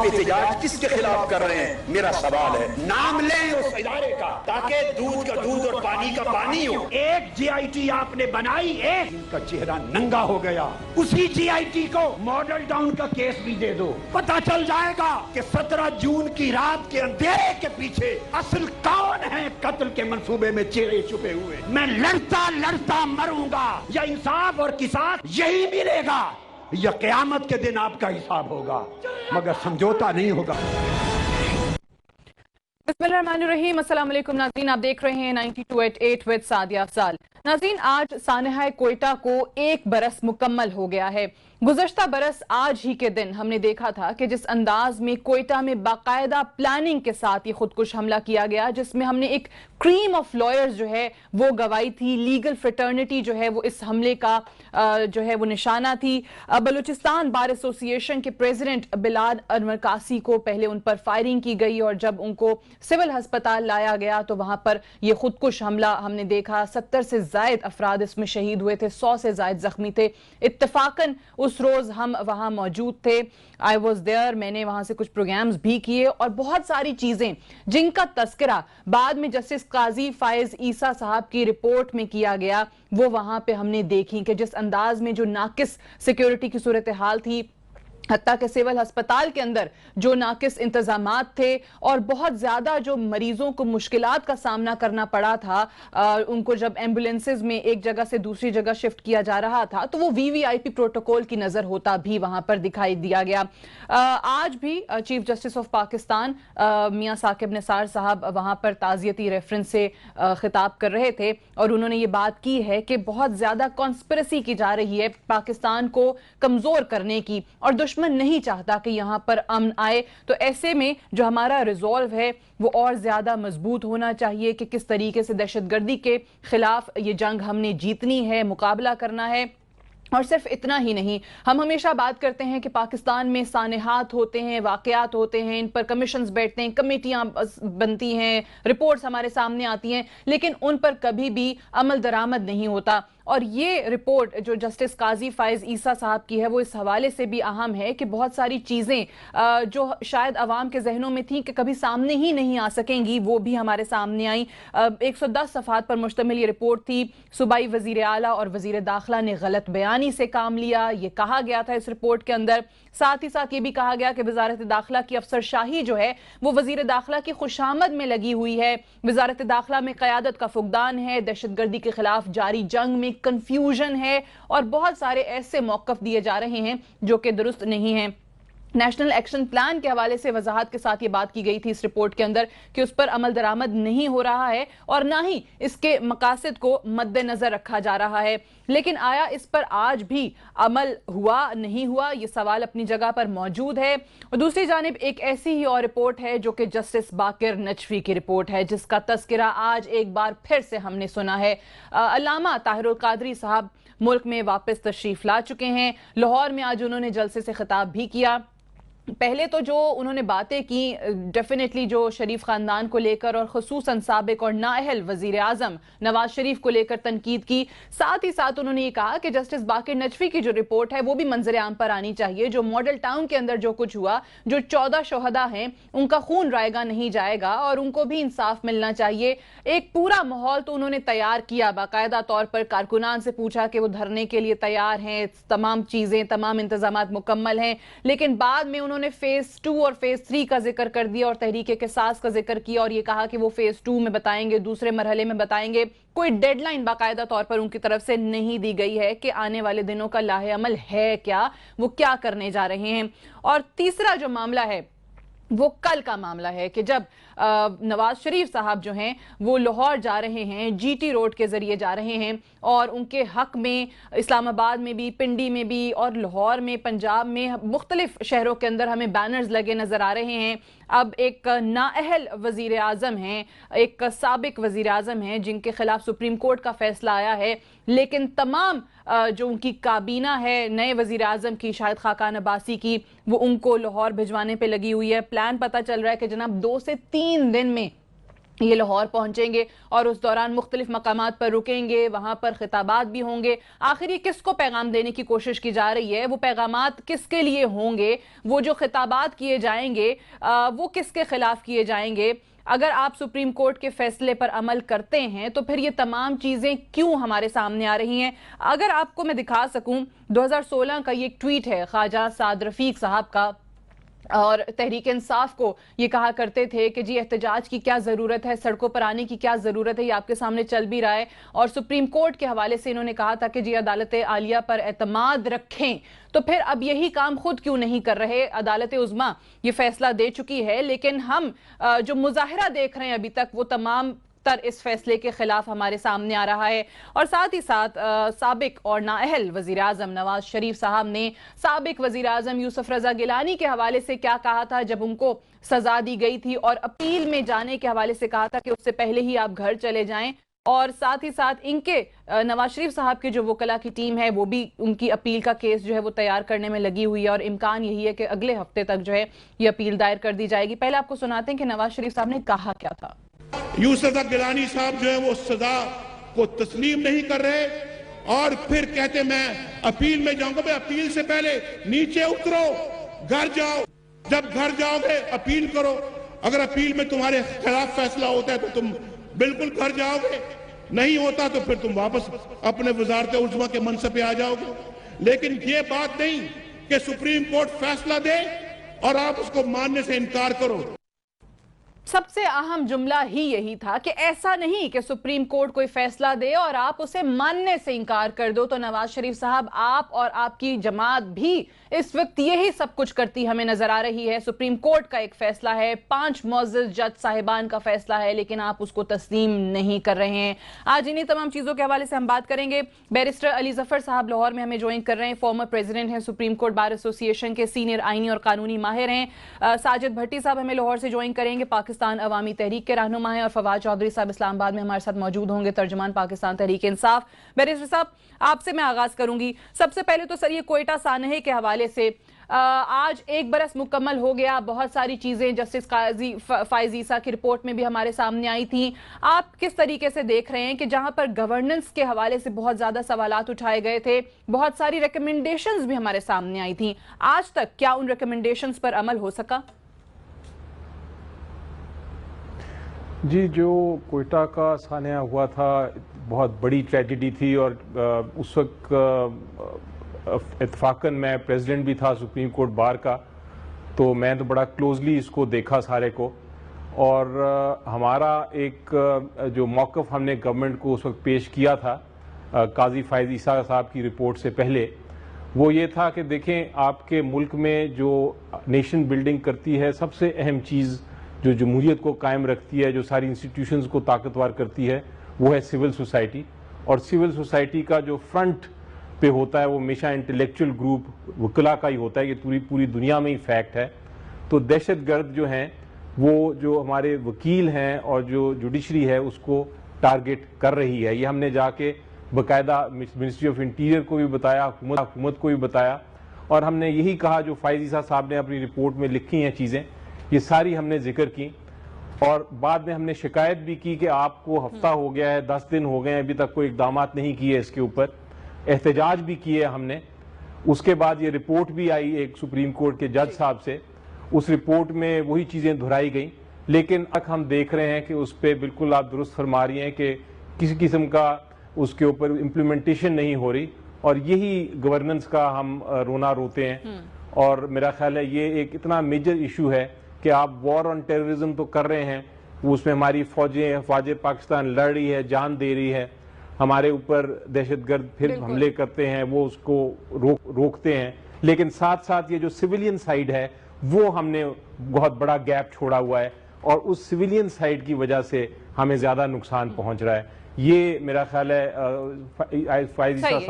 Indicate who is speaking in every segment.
Speaker 1: एहतजाज किसके खिलाफ कर रहे हैं? मेरा सवाल है, नाम लें उस इदारे का ताकि दूध का दूध और पानी का पानी हो। एक GIT आपने बनाई, एक इनका चेहरा नंगा हो गया, उसी GIT को मॉडल टाउन का केस भी दे दो, पता चल जाएगा कि 17 जून की रात के अंधेरे के पीछे असल कौन है कत्ल के मंसूबे में चेहरे छुपे हुए। मैं लड़ता लड़ता मरूंगा, या इंसाफ और किसास यही मिलेगा या क़यामत के दिन आपका हिसाब होगा, मगर समझौता नहीं होगा।
Speaker 2: बिस्मिल्लाहिर्रहमानिर्रहीम, अस्सलाम वालेकुम नाज़रीन, आप देख रहे हैं 92.8 विद सादिया अफजाल। नाज़रीन, आज सानहा कोयटा को 1 बरस मुकम्मल हो गया है। गुज़श्ता बरस आज ही के दिन हमने देखा था कि जिस अंदाज में कोयटा में बाकायदा प्लानिंग के साथ ये खुदकुश हमला किया गया, जिसमें हमने एक क्रीम ऑफ लॉयर्स जो है वो गवाई थी, लीगल फ्रेटर्निटी जो है वो इस हमले का जो है वो निशाना थी। बलूचिस्तान बार एसोसिएशन के प्रेसिडेंट बिलाल अनवर कासी को पहले उन पर फायरिंग की गई और जब उनको सिविल अस्पताल लाया गया तो वहां पर ये खुदकुश हमला हमने देखा। 70 से जायद अफराद इसमें शहीद हुए थे, 100 से जायद जख्मी थे। इत्तफाकन उस रोज हम वहां मौजूद थे, आई वॉज देयर, मैंने वहां से कुछ प्रोग्राम्स भी किए और बहुत सारी चीजें जिनका तस्करा बाद में जस्टिस काजी फायज ईसा साहब की रिपोर्ट में किया गया वो वहां पे हमने देखी कि जिस अंदाज में जो नाकिस सिक्योरिटी की सूरत हाल थी, हत्ता के सिविल अस्पताल के अंदर जो नाकिस इंतजामात थे और बहुत ज्यादा जो मरीजों को मुश्किलात का सामना करना पड़ा था, उनको जब एम्बुलेंसेज में एक जगह से दूसरी जगह शिफ्ट किया जा रहा था तो वो VVIP प्रोटोकॉल की नजर होता भी वहां पर दिखाई दिया गया। आज भी चीफ जस्टिस ऑफ पाकिस्तान मियां साकिब निसार साहब वहां पर ताजियती रेफरेंस से खिताब कर रहे थे और उन्होंने ये बात की है कि बहुत ज्यादा कॉन्स्पिरेसी की जा रही है पाकिस्तान को कमजोर करने की और दुश्मन नहीं चाहता कि यहां पर अमन आए। तो ऐसे में जो हमारा रिजॉल्व है वो और ज्यादा मजबूत होना चाहिए कि किस तरीके से दहशतगर्दी के खिलाफ ये जंग हमने जीतनी है, मुकाबला करना है। और सिर्फ इतना ही नहीं, हम हमेशा बात करते हैं कि पाकिस्तान में सानेहात होते हैं, वाकयात होते हैं, इन पर कमीशंस बैठते हैं, कमेटियां बनती हैं, रिपोर्ट्स हमारे सामने आती हैं, लेकिन उन पर कभी भी अमल दरामद नहीं होता। और ये रिपोर्ट जो जस्टिस काजी फायज ईसा साहब की है वो इस हवाले से भी अहम है कि बहुत सारी चीज़ें जो शायद अवाम के जहनों में थी कि कभी सामने ही नहीं आ सकेंगी वो भी हमारे सामने आई। 110 सफ़हात पर मुश्तमिल ये रिपोर्ट थी। सूबाई वज़ीर आला और वज़ीर दाखिला ने गलत बयानी से काम लिया, ये कहा गया था इस रिपोर्ट के अंदर। साथ ही साथ ये भी कहा गया कि वजारत दाखिला की अफसरशाही जो है वो वज़ीर दाखिला की खुशामद में लगी हुई है, वजारत दाखिला में क़यादत का फुकदान है, दहशतगर्दी के खिलाफ जारी जंग में कंफ्यूजन है और बहुत सारे ऐसे मौक़िफ़ दिए जा रहे हैं जो कि दुरुस्त नहीं हैं। नेशनल एक्शन प्लान के हवाले से वजाहत के साथ ये बात की गई थी इस रिपोर्ट के अंदर कि उस पर अमल दरामद नहीं हो रहा है और ना ही इसके मकासद को मद्देनजर रखा जा रहा है। लेकिन आया इस पर आज भी अमल हुआ नहीं हुआ, ये सवाल अपनी जगह पर मौजूद है। और दूसरी जानिब एक ऐसी ही और रिपोर्ट है जो कि जस्टिस बाकिर नजफी की रिपोर्ट है, जिसका तस्करा आज एक बार फिर से हमने सुना है। अल्लामा ताहिरुल कादरी साहब मुल्क में वापस तशरीफ ला चुके हैं। लाहौर में आज उन्होंने जलसे से खिताब भी किया। पहले तो जो उन्होंने बातें की डेफिनेटली जो शरीफ खानदान को लेकर और खुसूसन साबिक और नाअहल वजीर आजम नवाज शरीफ को लेकर तनकीद की, साथ ही साथ उन्होंने ये कहा कि जस्टिस बाकिर नजफी की जो रिपोर्ट है वो भी मंजर आम पर आनी चाहिए। जो मॉडल टाउन के अंदर जो कुछ हुआ, जो 14 शोहदा हैं उनका खून रायगा नहीं जाएगा और उनको भी इंसाफ मिलना चाहिए। एक पूरा माहौल तो उन्होंने तैयार किया, बाकायदा तौर पर कारकुनान से पूछा कि वो धरने के लिए तैयार हैं, तमाम चीजें तमाम इंतजामात मुकम्मल हैं, लेकिन बाद में उन्होंने फेज 2 और फेज 3 का जिक्र कर दिया और तहरीक किसास का जिक्र किया और ये कहा कि वो फेज 2 में बताएंगे, दूसरे मरहले में बताएंगे। कोई डेडलाइन बाकायदा तौर पर उनकी तरफ से नहीं दी गई है कि आने वाले दिनों का लाहे अमल है क्या, वो क्या करने जा रहे हैं। और तीसरा जो मामला है वो कल का मामला है कि जब नवाज शरीफ साहब जो हैं वो लाहौर जा रहे हैं, GT रोड के जरिए जा रहे हैं और उनके हक में इस्लामाबाद में भी, पिंडी में भी और लाहौर में, पंजाब में, मुख्तलिफ शहरों के अंदर हमें बैनर्स लगे नजर आ रहे हैं। अब एक नाअहल वजीर आजम हैं, एक साबिक वजीर आजम हैं जिनके खिलाफ सुप्रीम कोर्ट का फैसला आया है, लेकिन तमाम जो उनकी काबीना है नए वजीर आजम की, शाहिद खाकान अब्बासी की, वो उनको लाहौर भिजवाने पे लगी हुई है। प्लान पता चल रहा है कि जनाब 2 से 3 दिन में ये लाहौर पहुंचेंगे और उस दौरान मुख्तलिफ मकामात पर रुकेंगे, वहां पर खिताबात भी होंगे। आखिर ये किसको पैगाम देने की कोशिश की जा रही है, वो पैगामात किसके लिए होंगे, वो जो खिताबात किए जाएंगे वो किसके खिलाफ किए जाएंगे? अगर आप सुप्रीम कोर्ट के फैसले पर अमल करते हैं तो फिर ये तमाम चीजें क्यों हमारे सामने आ रही हैं? अगर आपको मैं दिखा सकूं, 2016 का ये एक ट्वीट है ख्वाजा साद रफीक साहब का, और तहरीक इंसाफ को ये कहा करते थे कि जी एहतजाज की क्या ज़रूरत है, सड़कों पर आने की क्या ज़रूरत है, ये आपके सामने चल भी रहा है। और सुप्रीम कोर्ट के हवाले से इन्होंने कहा था कि जी अदालत आलिया पर एतमाद रखें। तो फिर अब यही काम खुद क्यों नहीं कर रहे? अदालत उज़्मा ये फैसला दे चुकी है, लेकिन हम जो मुजाहरा देख रहे हैं अभी तक वो तमाम इस फैसले के खिलाफ हमारे सामने आ रहा है। और साथ ही साथ साबिक और नाअहल वजीर आजम नवाज शरीफ साहब ने साबिक वजीर आजम यूसुफ रजा गिलानी के हवाले से क्या कहा था जब उनको सजा दी गई थी, और अपील में जाने के हवाले से कहा था कि उससे पहले ही आप घर चले जाएं। और साथ ही साथ इनके नवाज शरीफ साहब की जो वकला की टीम है वो भी उनकी अपील का केस जो है वो तैयार करने में लगी हुई है, और इम्कान यही है कि अगले हफ्ते तक जो है ये अपील दायर कर दी जाएगी। पहले आपको सुनाते हैं कि नवाज शरीफ साहब ने कहा क्या था।
Speaker 3: यूसुफ गिलानी साहब जो है वो सजा को तस्लीम नहीं कर रहे और फिर कहते मैं अपील में जाऊंगा। भाई अपील से पहले नीचे उतरो, घर जाओ, जब घर जाओगे अपील करो। अगर अपील में तुम्हारे खिलाफ फैसला होता है तो तुम बिल्कुल घर जाओगे, नहीं होता तो फिर तुम वापस अपने वजारत उज़्मा के मनसब पे आ जाओगे। लेकिन ये बात नहीं कि सुप्रीम कोर्ट फैसला दे और आप उसको मानने से इनकार करो।
Speaker 2: सबसे अहम जुमला ही यही था कि ऐसा नहीं कि सुप्रीम कोर्ट कोई फैसला दे और आप उसे मानने से इनकार कर दो। तो नवाज शरीफ साहब, आप और आपकी जमात भी इस वक्त यही सब कुछ करती हमें नजर आ रही है। सुप्रीम कोर्ट का एक फैसला है, 5 मुअज़्ज़िज़ जज साहिबान का फैसला है, लेकिन आप उसको तस्लीम नहीं कर रहे हैं। आज इन्हीं तमाम चीजों के हवाले से हम बात करेंगे। बैरिस्टर अली जफर साहब लाहौर में हमें ज्वाइन कर रहे हैं, फॉर्मर प्रेसिडेंट हैं सुप्रीम कोर्ट बार एसोसिएशन के, सीनियर आईनी और कानूनी माहिर हैं। साजिद भट्टी साहब हमें लाहौर से ज्वाइन करेंगे, पाकिस्तान अवामी तहरीक के रहनुमा हैं। और फवाद चौधरी साहब इस्लामाबाद में हमारे साथ मौजूद होंगे, तर्जुमान पाकिस्तान तहरीक इंसाफ। बैरिस्टर साहब, आपसे मैं आगाज करूंगी। सबसे पहले तो सर ये कोयटा सानहे के हवाले से आज 1 बरस मुकम्मल हो गया, बहुत सारी चीजें जस्टिस काजी फाइज ईसा की रिपोर्ट में भी हमारे सामने आई थी। आप किस तरीके से देख रहे हैं कि जहां पर गवर्नेंस के हवाले से बहुत ज्यादा सवालात उठाए गए थे, बहुत सारी रिकमेंडेशंस भी हमारे सामने आई थी, आज तक क्या उन रिकमेंडेशंस पर अमल हो सका?
Speaker 4: जी, जो कोयटा का सान्या हुआ था बहुत बड़ी ट्रेजेडी थी, और उस वक्त इत्फाकन मैं प्रेसिडेंट भी था सुप्रीम कोर्ट बार का, तो मैं तो बड़ा क्लोजली इसको देखा सारे को। और हमारा एक जो मौक़िफ़ हमने गवर्नमेंट को उस वक्त पेश किया था काजी फाइज ईसा साहब की रिपोर्ट से पहले, वो ये था कि देखें, आपके मुल्क में जो नेशन बिल्डिंग करती है, सबसे अहम चीज़ जो जमहूरियत को कायम रखती है, जो सारी इंस्टीट्यूशंस को ताकतवर करती है, वो है सिविल सोसाइटी। और सिविल सोसाइटी का जो फ्रंट पे होता है वो हमेशा इंटेलेक्चुअल ग्रुप वकला का ही होता है। ये पूरी दुनिया में ही फैक्ट है। तो दहशतगर्द जो हैं वो जो हमारे वकील हैं और जो जुडिशरी है उसको टारगेट कर रही है। ये हमने जाके बाकायदा मिनिस्ट्री ऑफ इंटीरियर को भी बताया, हुकूमत को भी बताया, और हमने यही कहा जो फाइज ईसा साहब ने अपनी रिपोर्ट में लिखी हैं चीज़ें, ये सारी हमने जिक्र की। और बाद में हमने शिकायत भी की कि आपको हफ्ता हो गया है, 10 दिन हो गए हैं, अभी तक कोई इकदाम नहीं किए इसके ऊपर। एहतजाज भी किए हमने। उसके बाद ये रिपोर्ट भी आई एक सुप्रीम कोर्ट के जज साहब से, उस रिपोर्ट में वही चीज़ें दोहराई गई, लेकिन अब हम देख रहे हैं कि उस पर बिल्कुल आप दुरुस्त फरमा रही हैं कि किसी किस्म का उसके ऊपर इम्प्लीमेंटेशन नहीं हो रही, और यही गवर्नेंस का हम रोना रोते हैं। और मेरा ख्याल है ये एक इतना मेजर इशू है कि आप वॉर ऑन टेररिज्म तो कर रहे हैं, उसमें हमारी फौजें पाकिस्तान लड़ रही है, जान दे रही है, हमारे ऊपर दहशतगर्द फिर हमले करते हैं, वो उसको रोकते हैं, लेकिन साथ साथ ये जो सिविलियन साइड है वो हमने बहुत बड़ा गैप छोड़ा हुआ है, और उस सिविलियन साइड की वजह से हमें ज्यादा नुकसान पहुंच रहा है। ये मेरा ख्याल है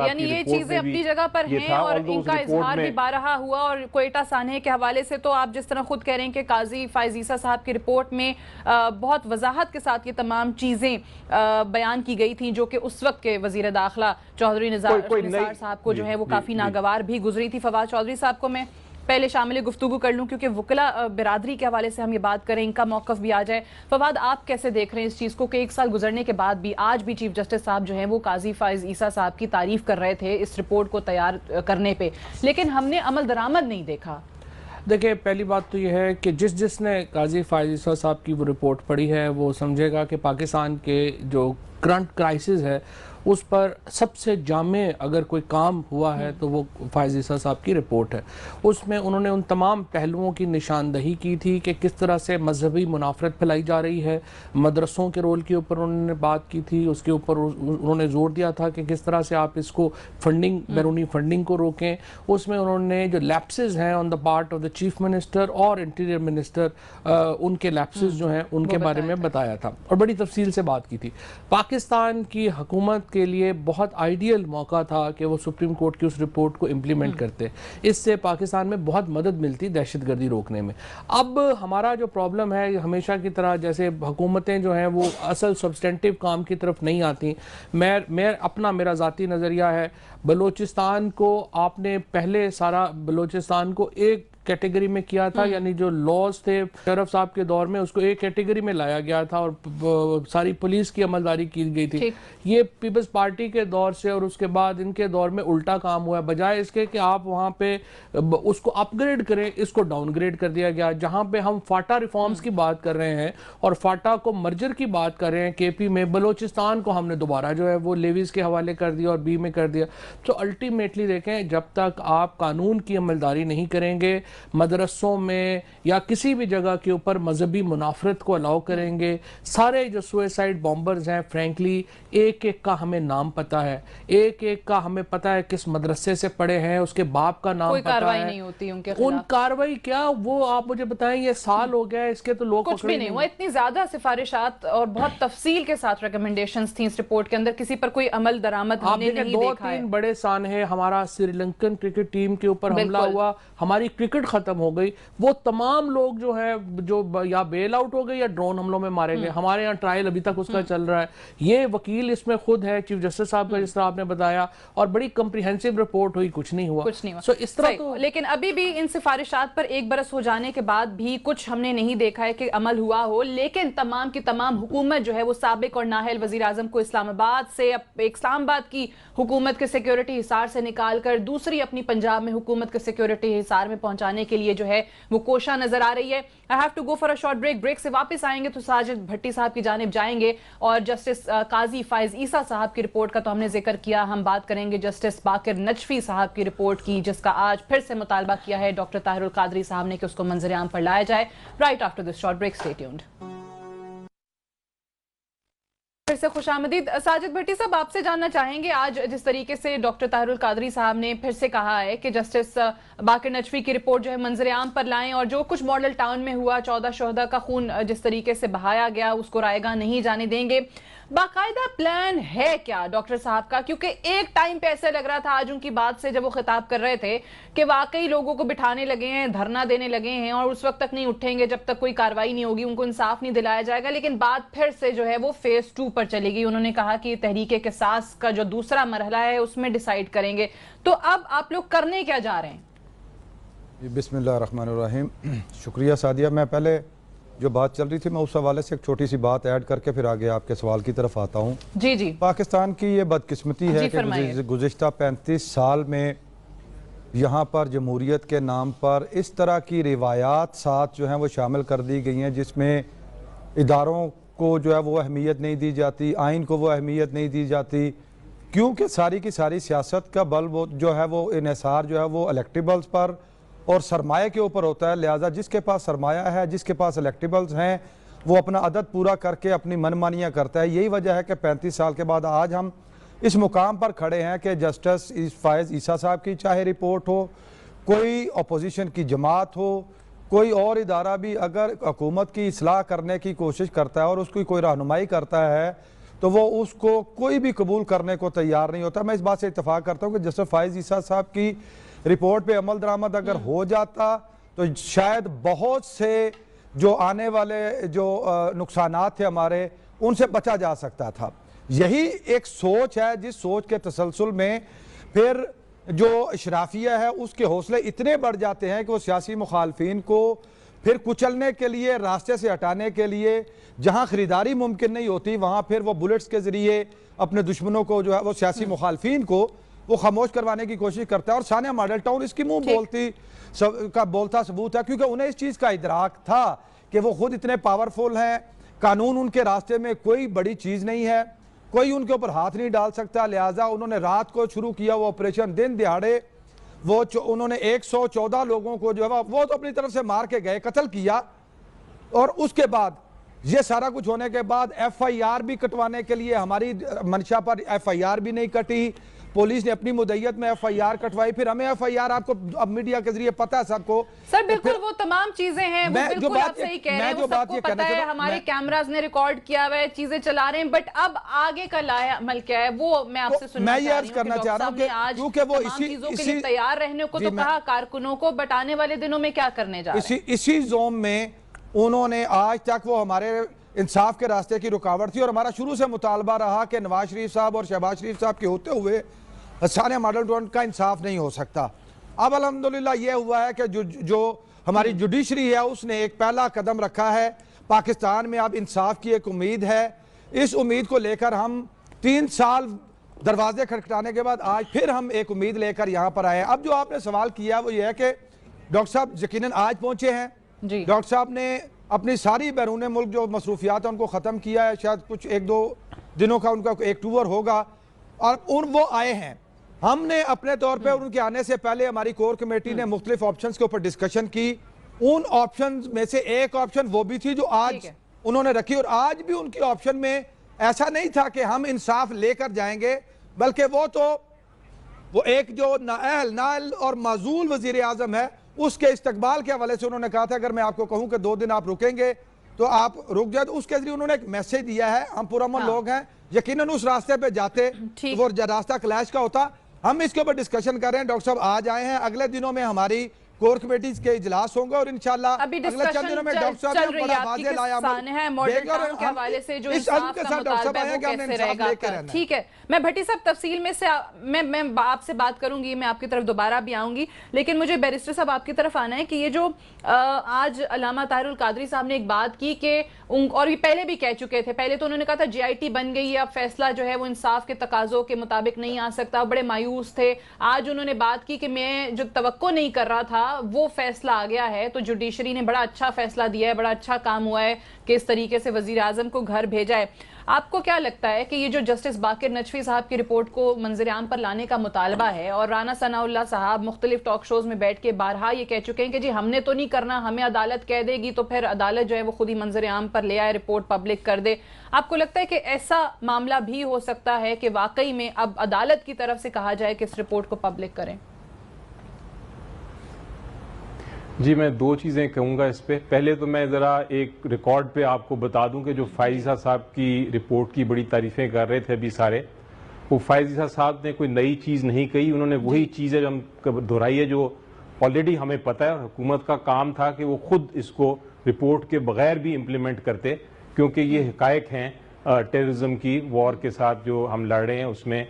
Speaker 2: यानी ये चीजें अपनी जगह पर हैं, और इनका इजहार भी बारहा हुआ। और कोयटा सान्हे के हवाले से तो आप जिस तरह खुद कह रहे हैं कि काजी फाइज ईसा साहब की रिपोर्ट में बहुत वजाहत के साथ ये तमाम चीजें बयान की गई थी, जो कि उस वक्त के वजीर दाखिला चौधरी निसार साहब को जो है वो काफी नागवार भी गुजरी थी। फवाद चौधरी साहब को मैं पहले शामिल गुफ्तगू कर लूं क्योंकि वकला बिरादरी के हवाले से हम ये बात करें, इनका मौक़िफ़ भी आ जाए। फवाद, आप कैसे देख रहे हैं इस चीज़ को कि 1 साल गुजरने के बाद भी आज भी चीफ जस्टिस साहब जो हैं वो काजी फाइज ईसा साहब की तारीफ कर रहे थे इस रिपोर्ट को तैयार करने पे, लेकिन हमने अमल दरामद नहीं देखा?
Speaker 5: देखिए, पहली बात तो यह है कि जिसने काजी फाइज ईसा साहब की वो रिपोर्ट पढ़ी है वो समझेगा कि पाकिस्तान के जो करंट क्राइसिस है उस पर सबसे जामे अगर कोई काम हुआ है तो वो फाइज ईसा साहब की रिपोर्ट है। उसमें उन्होंने उन तमाम पहलुओं की निशानदही की थी कि किस तरह से मजहबी मुनाफरत फैलाई जा रही है, मदरसों के रोल के ऊपर उन्होंने बात की थी, उसके ऊपर उन्होंने जोर दिया था कि किस तरह से आप इसको फंडिंग, बैरूनी फंडिंग को रोकें। उसमें उन्होंने जो लैप्सेस हैं on the part of the chief minister और इंटीरियर मिनिस्टर, उनके लैप्सेस जो हैं उनके बारे में बताया था और बड़ी तफसील से बात की थी। पाकिस्तान की हुकूमत के लिए बहुत आइडियल मौका था कि वो सुप्रीम कोर्ट की उस रिपोर्ट को इम्प्लीमेंट करते। इससे पाकिस्तान में बहुत मदद मिलती दहशतगर्दी रोकने में। अब हमारा जो प्रॉब्लम है, हमेशा की तरह जैसे हुकूमतें जो हैं वो असल सब्सटेंटिव काम की तरफ नहीं आती। मेरा ज़ाती नज़रिया है, बलूचिस्तान को आपने पहले सारा बलूचिस्तान को एक कैटेगरी में किया था, यानी जो लॉज थे शरफ साहब के दौर में उसको एक कैटेगरी में लाया गया था और सारी पुलिस की अमलदारी की गई थी। ये पीपल्स पार्टी के दौर से और उसके बाद इनके दौर में उल्टा काम हुआ है। बजाय इसके कि आप वहाँ पे उसको अपग्रेड करें, इसको डाउनग्रेड कर दिया गया। जहाँ पे हम फाटा रिफॉर्म्स की बात कर रहे हैं और फाटा को मर्जर की बात कर रहे हैं केपी में, बलोचिस्तान को हमने दोबारा जो है वो लेवीज के हवाले कर दिया और बी में कर दिया। तो अल्टीमेटली देखें, जब तक आप कानून की अमलदारी नहीं करेंगे, मदरसों में या किसी भी जगह के ऊपर मजहबी मुनाफरत को अलाउ करेंगे, सारे जो सुसाइड बॉम्बर्स हैं, फ्रैंकली एक एक का हमें नाम पता है, एक एक का हमें पता है किस मदरसे से पढ़े हैं, उसके बाप का नाम पता है। कार्रवाई नहीं होती उनके खिलाफ। उन कार्रवाई क्या, वो आप मुझे बताएं, ये साल हो गया है इसके तो लोग
Speaker 2: कुछ भी नहीं हुआ। इतनी ज्यादा सिफारिशात और बहुत तफसील के साथ रिकमेंडेशंस थी इस रिपोर्ट के अंदर, किसी पर कोई अमल दरामद हमने नहीं देखा है।
Speaker 5: 2-3 बड़े सानहे, हमारा श्रीलंकन क्रिकेट टीम के ऊपर हमला हुआ, हमारी क्रिकेट खत्म हो गई, वो तमाम लोग जो है जो या बेल आउट हो गए या ड्रोन हमलों में मारे गए। हमारे यहाँ ट्रायल अभी तक उसका चल रहा है। ये वकील इसमें खुद है, चीफ जस्टिस साहब का, जिस तरह आपने बताया, और बड़ी कंप्रिहेंसिव रिपोर्ट हुई, कुछ नहीं हुआ। So, इस तरह तो
Speaker 2: लेकिन अभी भी इन सिफारिशात पर 1 बरस हो जाने के बाद भी कुछ हमने नहीं देखा है कि अमल हुआ हो। लेकिन तमाम की तमाम हुकूमत जो है वो साबिक और नाहल वजीर आजम को इस्लामाबाद से, इस्लामाबाद की हुकूमत के सिक्योरिटी हिसार से निकाल कर दूसरी अपनी पंजाब में हुकूमत के सिक्योरिटी हिसार में पहुंचाने के लिए जो है वो कोशा नजर आ रही है। I have to go for a short break. Break से वापस आएंगे तो साजिद भट्टी साहब की जानिब जाएंगे और जस्टिस काजी फाइज ईसा साहब की रिपोर्ट का तो हमने जिक्र किया, हम बात करेंगे जस्टिस बाकिर नजफी साहब की रिपोर्ट की, जिसका आज फिर से मुतालबा किया है डॉक्टर ताहिरुल कादरी साहब ने कि उसको मंजर आम पर लाया जाए। Right after this short break, stay tuned. फिर से खुशामदीद। साजिद भट्टी साहब, आपसे जानना चाहेंगे, आज जिस तरीके से डॉक्टर ताहिरुल कादरी साहब ने फिर से कहा है कि जस्टिस बाकिर नजफी की रिपोर्ट जो है मंजर आम पर लाएं और जो कुछ मॉडल टाउन में हुआ, 14 शोहदा का खून जिस तरीके से बहाया गया, उसको रायगा नहीं जाने देंगे। बाकायदा प्लान है क्या डॉक्टर साहब का? क्योंकि एक टाइम पे ऐसे लग रहा था आज उनकी बात से जब वो खिताब कर रहे थे कि वाकई लोगों को बिठाने लगे हैं, धरना देने लगे हैं और उस वक्त तक नहीं उठेंगे जब तक कोई कार्रवाई नहीं होगी, उनको इंसाफ नहीं दिलाया जाएगा। लेकिन बात फिर से जो है वो फेज 2 पर चली गई। उन्होंने कहा कि तहरीके के सास का जो दूसरा मरहला है उसमें डिसाइड करेंगे। तो अब आप लोग करने क्या जा रहे हैं?
Speaker 6: बिस्मिल्लाहिर्रहमानिर्रहीम। शुक्रिया सादिया। मैं पहले जो बात चल रही थी मैं उस हवाले से एक छोटी सी बात ऐड करके फिर आगे आपके सवाल की तरफ आता हूँ।
Speaker 2: जी जी।
Speaker 6: पाकिस्तान की ये बदकिस्मती है कि गुज़िश्ता 35 साल में यहाँ पर जमहूरियत के नाम पर इस तरह की रिवायात साथ जो हैं वो शामिल कर दी गई हैं जिसमें इदारों को जो है वो अहमियत नहीं दी जाती, आइन को वो अहमियत नहीं दी जाती, क्योंकि सारी की सारी सियासत का बल वो जो है वो इन्हिसार जो है वो इलेक्टेबल्स पर और सरमाए के ऊपर होता है। लिहाजा जिसके पास सरमाया है, जिसके पास इलेक्टेबल्स हैं, वो अपना अदद पूरा करके अपनी मनमानियाँ करता है। यही वजह है कि 35 साल के बाद आज हम इस मुकाम पर खड़े हैं कि जस्टिस फाइज ईसा साहब की चाहे रिपोर्ट हो, कोई अपोजिशन की जमात हो, कोई और इदारा भी अगर हुकूमत की इस्लाह करने की कोशिश करता है और उसकी कोई रहनुमाई करता है तो वो उसको कोई भी कबूल करने को तैयार नहीं होता। मैं इस बात से इत्तफाक करता हूँ कि जस्टिस फाइज ईसा साहब की रिपोर्ट पे अमल दरामद अगर हो जाता तो शायद बहुत से जो आने वाले जो नुकसानात थे हमारे, उनसे बचा जा सकता था। यही एक सोच है जिस सोच के तसलसल में फिर जो शराफिया है उसके हौसले इतने बढ़ जाते हैं कि वो सियासी मुखालफिन को फिर कुचलने के लिए, रास्ते से हटाने के लिए, जहां खरीदारी मुमकिन नहीं होती वहां फिर वो बुलेट्स के जरिए अपने दुश्मनों को जो है वो सियासी मुखालफिन को वो खामोश करवाने की कोशिश करता है। और सानिया मॉडल टाउन इसकी मुंह बोलता सबूत है, क्योंकि उन्हें इस चीज का इदराक था कि वो खुद इतने पावरफुल हैं, कानून उनके रास्ते में कोई बड़ी चीज नहीं है, कोई उनके ऊपर हाथ नहीं डाल सकता। लिहाजा उन्होंने रात को शुरू किया वो ऑपरेशन, दिन दिहाड़े वो उन्होंने 114 लोगों को जो है वो तो अपनी तरफ से मार के गए, कत्ल किया। और उसके बाद ये सारा कुछ होने के बाद FIR भी कटवाने के लिए हमारी मंशा पर FIR भी नहीं कटी, पुलिस ने अपनी मुद्दत में FIR कटवाई, फिर हमें FIR आपको अब मीडिया के जरिए पता है सबको।
Speaker 2: सर बिल्कुल वो तमाम चीजें हैं, वो बिल्कुल आप सही कह रहे हैं, वो सबको पता है, हमारे कैमरास ने रिकॉर्ड किया हुआ है, चीजें चला रहे हैं, बट अब आगे का लाया अमल क्या है वो मैं आपसे सुनना चाह रही हूं।
Speaker 6: करना चाह रहा हूं क्योंकि वो
Speaker 2: चीजों के लिए तैयार रहने को तो कहा कारकुनों को, बट आने वाले दिनों में क्या करने जा रहे हैं?
Speaker 6: इसी जोन में उन्होंने आज तक वो हमारे इंसाफ के रास्ते की रुकावट थी और हमारा शुरू से मुतालबा रहा कि नवाज शरीफ साहब और शहबाज शरीफ साहब के होते हुए सानिया मॉडल टाउन का इंसाफ नहीं हो सकता। अब अल्हम्दुलिल्लाह ये हुआ है कि जो हमारी जुडिशरी है उसने एक पहला कदम रखा है। पाकिस्तान में अब इंसाफ की एक उम्मीद है। इस उम्मीद को लेकर हम 3 साल दरवाजे खटखटाने के बाद आज फिर हम एक उम्मीद लेकर यहाँ पर आए। अब जो आपने सवाल किया वो ये है कि डॉक्टर साहब यकीनन आज पहुंचे हैं। डॉक्टर साहब ने अपनी सारी बैरून मुल्क जो मसरूफियात है उनको ख़त्म किया है, शायद कुछ 1-2 दिनों का उनका एक टूर होगा और वो आए हैं। हमने अपने तौर पे उनके आने से पहले हमारी कोर कमेटी ने मुख्तलिफ ऑप्शंस के ऊपर डिस्कशन की। उन ऑप्शंस में से एक ऑप्शन वो भी थी जो आज उन्होंने रखी, और आज भी उनकी ऑप्शन में ऐसा नहीं था कि हम इंसाफ लेकर जाएंगे, बल्कि वो एक जो नाअहल और माजूल वजीर आजम है उसके इस्तकबाल के हवाले से उन्होंने कहा था अगर मैं आपको कहूं कि 2 दिन आप रुकेंगे तो आप रुक जाए। तो उसके जरिए उन्होंने एक मैसेज दिया है, हम पुरअमन लोग हैं, यकीनन उस रास्ते पे जाते तो वो रास्ता क्लैश का होता। हम इसके ऊपर डिस्कशन कर रहे हैं। डॉक्टर साहब आज आए हैं, अगले दिनों में हमारी कोर कमेटी के इजलास होंगे और इंशाल्लाह अगले चंद दिनों में डॉक्टर साहब ने बड़ा वाज़ेह लाया
Speaker 2: के हवाले से जो इंसाफ का मुतालबा है वो कैसे रहेगा। ठीक है, मैं भट्टी साहब तफसील में से मैं आपसे बात करूंगी, मैं आपकी तरफ दोबारा भी आऊंगी, लेकिन मुझे बैरिस्टर साहब आपकी तरफ आना है कि ये जो आज अल्लामा ताहिरुल कादरी साहब ने एक बात की कि और ये पहले भी कह चुके थे, पहले तो उन्होंने कहा था JIT बन गई है, अब फैसला जो है वो इंसाफ के तकाजों के मुताबिक नहीं आ सकता, बड़े मायूस थे। आज उन्होंने बात की कि मैं जो तवक्को नहीं कर रहा था वो फैसला आ गया है, तो जुडिशरी ने बड़ा अच्छा फैसला दिया है, बड़ा अच्छा काम हुआ है कि इस तरीके से वजीर आजम को घर भेजा है। आपको क्या लगता है कि ये जो जस्टिस बाकिर नजफी साहब की रिपोर्ट को मंजर-ए-आम पर लाने का मुतालबा है, और राना सनाउल्लाह साहब मुख्तलिफ टॉक शोज में बैठ के बारहा ये कह चुके हैं कि जी हमने तो नहीं करना, हमें अदालत कह देगी तो फिर अदालत जो है वो खुद ही मंजर-ए-आम पर ले आए, रिपोर्ट पब्लिक कर दे। आपको लगता है कि ऐसा मामला भी हो सकता है कि वाकई में अब अदालत की तरफ से कहा जाए कि इस रिपोर्ट को पब्लिक करें?
Speaker 4: जी, मैं 2 चीज़ें कहूँगा इस पे। पहले तो मैं ज़रा एक रिकॉर्ड पे आपको बता दूं कि जो फायज़ा साहब की रिपोर्ट की बड़ी तारीफ़ें कर रहे थे अभी सारे, वो फायज़ा साहब ने कोई नई चीज़ नहीं कही, उन्होंने वही चीज़ हम दोहराई है जो ऑलरेडी हमें पता है। और हुकूमत का काम था कि वो खुद इसको रिपोर्ट के बगैर भी इम्प्लीमेंट करते, क्योंकि ये हकायक हैं टेररिज्म की, वॉर के साथ जो हम लड़ रहे हैं उसमें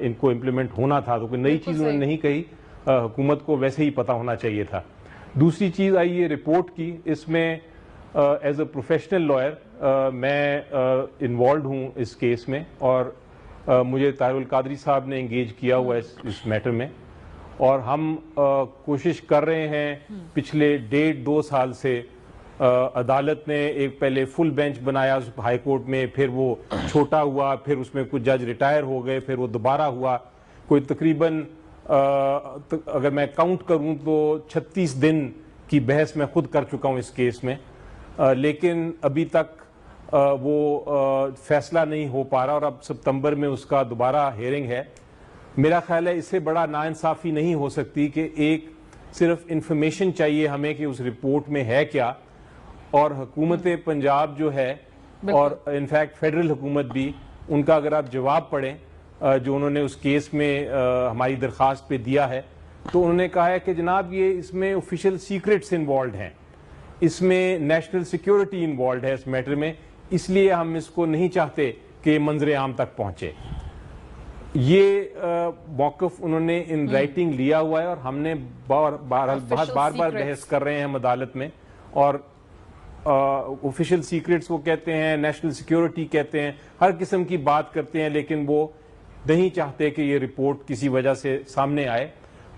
Speaker 4: इनको इम्प्लीमेंट होना था। तो कोई नई चीज़ उन्होंने नहीं कही, हुकूमत को वैसे ही पता होना चाहिए था। दूसरी चीज़ आई ये रिपोर्ट की, इसमें एज अ प्रोफेशनल लॉयर मैं इन्वॉल्व हूँ इस केस में, और मुझे ताहिरुल कादरी साहब ने इंगेज किया हुआ है इस मैटर में, और हम कोशिश कर रहे हैं पिछले 1.5-2 साल से। अदालत ने एक पहले फुल बेंच बनाया हाई कोर्ट में, फिर वो छोटा हुआ, फिर उसमें कुछ जज रिटायर हो गए, फिर वो दोबारा हुआ। कोई तकरीबन अगर मैं काउंट करूं तो 36 दिन की बहस मैं खुद कर चुका हूं इस केस में, लेकिन अभी तक वो फैसला नहीं हो पा रहा, और अब सितंबर में उसका दोबारा हेयरिंग है। मेरा ख्याल है इससे बड़ा नाइंसाफी नहीं हो सकती कि एक सिर्फ इंफॉर्मेशन चाहिए हमें कि उस रिपोर्ट में है क्या, और हुकूमत पंजाब जो है और इनफैक्ट फेडरल हुकूमत भी, उनका अगर आप जवाब पढ़ें जो उन्होंने उस केस में हमारी दरख्वास्त पे दिया है, तो उन्होंने कहा है कि जनाब ये इसमें ऑफिशियल सीक्रेट्स इन्वॉल्व हैं, इसमें नेशनल सिक्योरिटी इन्वॉल्व है इस मैटर में, इसलिए हम इसको नहीं चाहते कि मंजर आम तक पहुंचे। ये मौक़िफ़ उन्होंने इन राइटिंग लिया हुआ है और हमने बार बार बहस कर रहे हैं हम अदालत में। और ऑफिशियल सीक्रेट्स वो कहते हैं, नेशनल सिक्योरिटी कहते हैं, हर किस्म की बात करते हैं, लेकिन वो नहीं चाहते कि ये रिपोर्ट किसी वजह से सामने आए।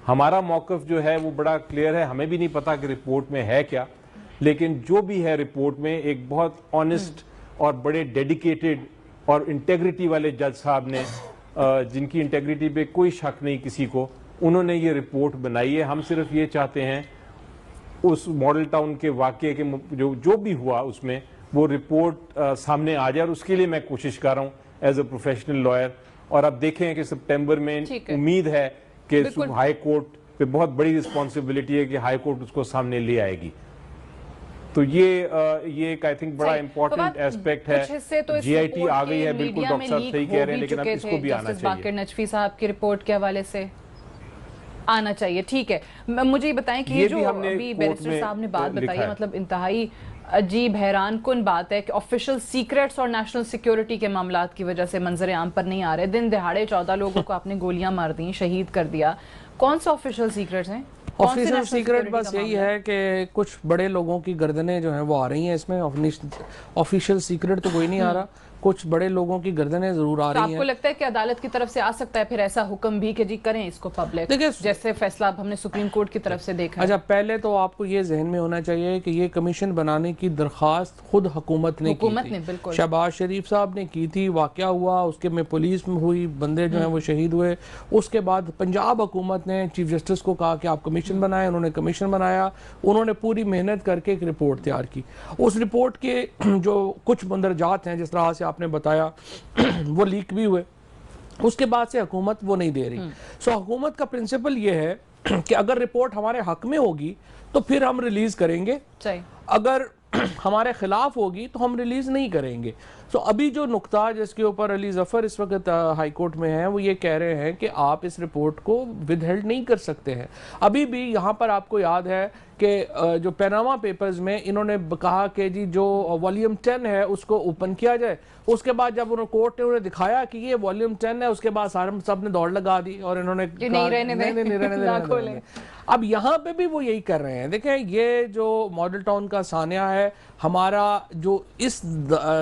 Speaker 4: हमारा मौक़िफ़ जो है वो बड़ा क्लियर है, हमें भी नहीं पता कि रिपोर्ट में है क्या, लेकिन जो भी है रिपोर्ट में एक बहुत ऑनेस्ट और बड़े डेडिकेटेड और इंटेग्रिटी वाले जज साहब ने, जिनकी इंटेग्रिटी पे कोई शक नहीं किसी को, उन्होंने ये रिपोर्ट बनाई है। हम सिर्फ ये चाहते हैं उस मॉडल टाउन के वाक़ये के जो भी हुआ उसमें वो रिपोर्ट सामने आ जाए, और उसके लिए मैं कोशिश कर रहा हूँ एज अ प्रोफेशनल लॉयर। और अब देखें कि सितंबर में उम्मीद है कि हाई कोर्ट पे बहुत बड़ी रिस्पॉन्सिबिलिटी है कि हाई कोर्ट उसको सामने ले आएगी। तो ये एक आई थिंक बड़ा इंपॉर्टेंट एस्पेक्ट है। तो जीआईटी आ गई है, बिल्कुल डॉक्टर साहब सही कह रहे हैं, लेकिन अब इसको भी आना चाहिए। बाकिर
Speaker 2: नजफी साहब की रिपोर्ट के हवाले से आना चाहिए, ठीक है। मुझे ये बताएं कि ये जो अभी बैरिस्टर साहब ने बात बताई है, मतलब इंतहाई अजीब हैरान कुन बात है कि ऑफिशियल सीक्रेट्स और नेशनल सिक्योरिटी के मामलात की वजह से मंजर आम पर नहीं आ रहे। दिन दिहाड़े 14 लोगों को आपने गोलियां मार दी, शहीद कर दिया। कौन सा ऑफिशियल सीक्रेट्स हैं?
Speaker 5: ऑफिशियल सीक्रेट बस यही है कि कुछ बड़े लोगों की गर्दनें जो हैं वो आ रही हैं इसमें। ऑफिशियल सीक्रेट तो कोई नहीं आ रहा, कुछ बड़े लोगों की गर्दनें जरूर आ रही हैं।
Speaker 2: आपको लगता है कि अदालत की तरफ से आ सकता है फिर ऐसा हुक्म भी कि जी करें इसको पब्लिक, देखिए जैसे फैसला अब हमने सुप्रीम कोर्ट की तरफ से देखा?
Speaker 5: अच्छा, पहले तो आपको ये जहन में होना चाहिए कि ये कमीशन बनाने की दरखास्त खुद हुकूमत ने की थी। शहबाज शरीफ साहब ने की थी, वाकया हुआ, उसके में पुलिस में हुई, बंदे जो हैं वो शहीद हुए। उसके बाद पंजाब हुकूमत ने चीफ जस्टिस को कहा कि आप कमीशन बनाएं, उन्होंने कमीशन बनाया, उन्होंने पूरी मेहनत करके एक रिपोर्ट तैयार की। उस रिपोर्ट के जो कुछ मंदरजात हैं जिस तरह से आपने बताया वो लीक भी हुए। उसके बाद से हुकूमत वो नहीं दे रही। सो हुकूमत का प्रिंसिपल ये है कि अगर रिपोर्ट हमारे हक में होगी तो फिर हम रिलीज करेंगे, अगर हमारे खिलाफ होगी तो हम रिलीज नहीं करेंगे। सो अभी जो नुक्ता जिसके ऊपर अली जफर इस वक्त हाई कोर्ट में है वो ये कह रहे हैं कि आप इस रिपोर्ट को विदहेल्ड नहीं कर सकते हैं। अभी भी यहाँ पर आपको याद है कि जो पैनामा पेपर्स में इन्होंने कहा कि जी जो वॉल्यूम 10 है उसको ओपन किया जाए। उसके बाद जब उन्होंने कोर्ट ने उन्हें दिखाया कि ये वॉल्यूम 10 है, उसके बाद सारे सब ने दौड़ लगा दी और इन्होंने नहीं। अब यहाँ पे भी वो यही कर रहे हैं। देखें, ये जो मॉडल टाउन का सानिया है, हमारा जो इस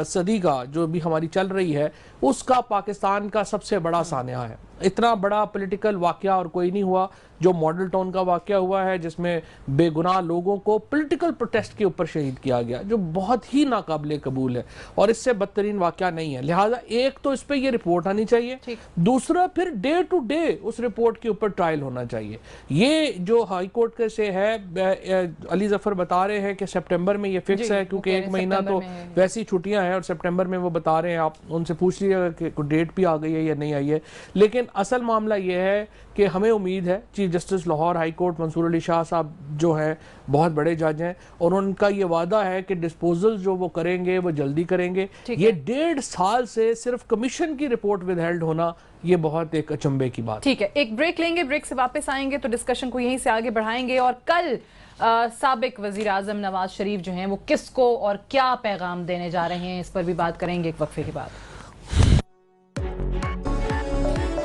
Speaker 5: सदी का जो भी हमारी चल रही है उसका पाकिस्तान का सबसे बड़ा सानिया है। इतना बड़ा पॉलिटिकल वाकया और कोई नहीं हुआ जो मॉडल टाउन का वाकया हुआ है, जिसमें बेगुनाह लोगों को पॉलिटिकल प्रोटेस्ट के ऊपर शहीद किया गया, जो बहुत ही नाकाबिले कबूल है और इससे बदतरीन वाकया नहीं है। लिहाजा एक तो इस पर यह रिपोर्ट आनी चाहिए, दूसरा फिर डे टू डे उस रिपोर्ट के ऊपर ट्रायल होना चाहिए। ये जो हाई कोर्ट के से है, अली जफर बता रहे हैं कि सितंबर में ये फिक्स है, क्योंकि एक महीना तो वैसी छुट्टियां हैं और सितंबर में वो बता रहे हैं। आप उनसे पूछ लीजिएगा कि डेट भी आ गई है या नहीं आई है। लेकिन असल मामला ये है कि हमें उम्मीद है, chief justice Lahore high court Mansoor Ali Shah sahab जो हैं बहुत बड़े जज हैं और उनका ये वादा है कि डिस्पोजल जो वो करेंगे वो जल्दी करेंगे। ये 1.5 साल से सिर्फ कमीशन की रिपोर्ट विदहेल्ड होना ये बहुत एक अचंभे की बात।
Speaker 2: ठीक है, एक ब्रेक लेंगे, ब्रेक से वापस आएंगे तो डिस्कशन को यहीं से आगे बढ़ाएंगे। और कल साबिक वजीर आजम नवाज शरीफ जो हैं वो किसको और क्या पैगाम देने जा रहे हैं, इस पर भी बात करेंगे एक वक्फे के बाद।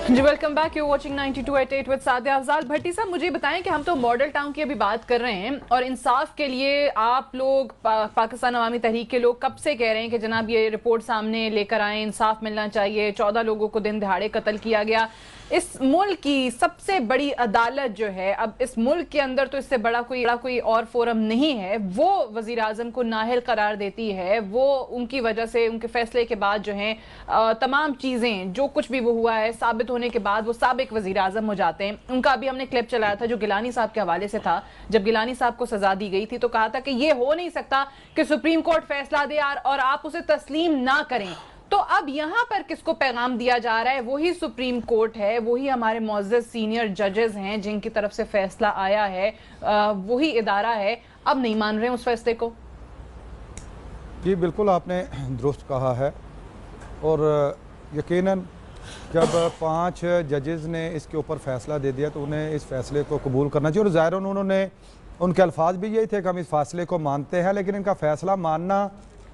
Speaker 2: जी welcome back, you watching 9288 with Sadia Afzal. Bhatti साहब, मुझे बताएं कि हम तो मॉडल टाउन की अभी बात कर रहे हैं और इंसाफ के लिए आप लोग पाकिस्तान अवामी तहरीक के लोग कब से कह रहे हैं कि जनाब ये रिपोर्ट सामने लेकर आए, इंसाफ मिलना चाहिए। 14 लोगों को दिन दिहाड़े कत्ल किया गया। इस मुल्क की सबसे बड़ी अदालत जो है, अब इस मुल्क के अंदर तो इससे बड़ा कोई और फोरम नहीं है, वो वजीर आजम को नाअहल करार देती है। वो उनकी वजह से, उनके फैसले के बाद जो है तमाम चीजें जो कुछ भी वो हुआ है साबित होने के बाद वो साबिक वजीर आजम हो जाते हैं। उनका अभी हमने क्लिप चलाया था जो गिलानी साहब के हवाले से था। जब गिलानी साहब को सजा दी गई थी तो कहा था कि ये हो नहीं सकता कि सुप्रीम कोर्ट फैसला दे और आप उसे तस्लीम ना करें। तो अब यहां पर किसको पैगाम दिया जा रहा है? वही सुप्रीम कोर्ट है, वही हमारे मुअज़्ज़ज़ सीनियर जजेस हैं जिनकी तरफ से फैसला आया है, वही इदारा है, अब नहीं मान रहे उस फैसले को।
Speaker 6: जी बिल्कुल, आपने दुरुस्त कहा है। और यकीनन जब 5 जजेस ने इसके ऊपर फैसला दे दिया तो उन्हें इस फैसले को कबूल करना चाहिए। और ज़ाहिरन उन्होंने, उनके अल्फाज भी यही थे कि हम इस फैसले को मानते हैं, लेकिन इनका फैसला मानना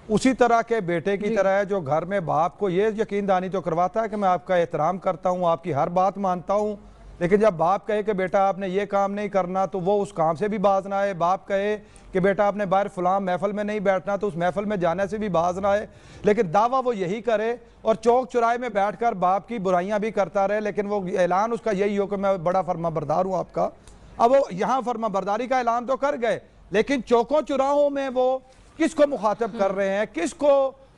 Speaker 6: उसी तरह के बेटे की तरह है जो घर में बाप को ये यकीन दहानी तो करवाता है कि मैं आपका एहतराम करता हूँ, आपकी हर बात मानता हूँ, लेकिन जब बाप कहे कि बेटा आपने ये काम नहीं करना तो वो उस काम से भी बाज ना आए। बाप कहे कि बेटा आपने बाहर फलां महफिल में नहीं बैठना तो उस महफिल में जाने से भी बाज ना आए, लेकिन दावा वो यही करे और चौक चौराहे में बैठकर बाप की बुराइयां भी करता रहे, लेकिन वो ऐलान उसका यही हो कि मैं बड़ा फर्माबरदार हूँ आपका। अब वो यहाँ फर्माबरदारी का ऐलान तो कर गए, लेकिन चौकों चौराहों में वो किसको मुखातब कर रहे हैं, किसको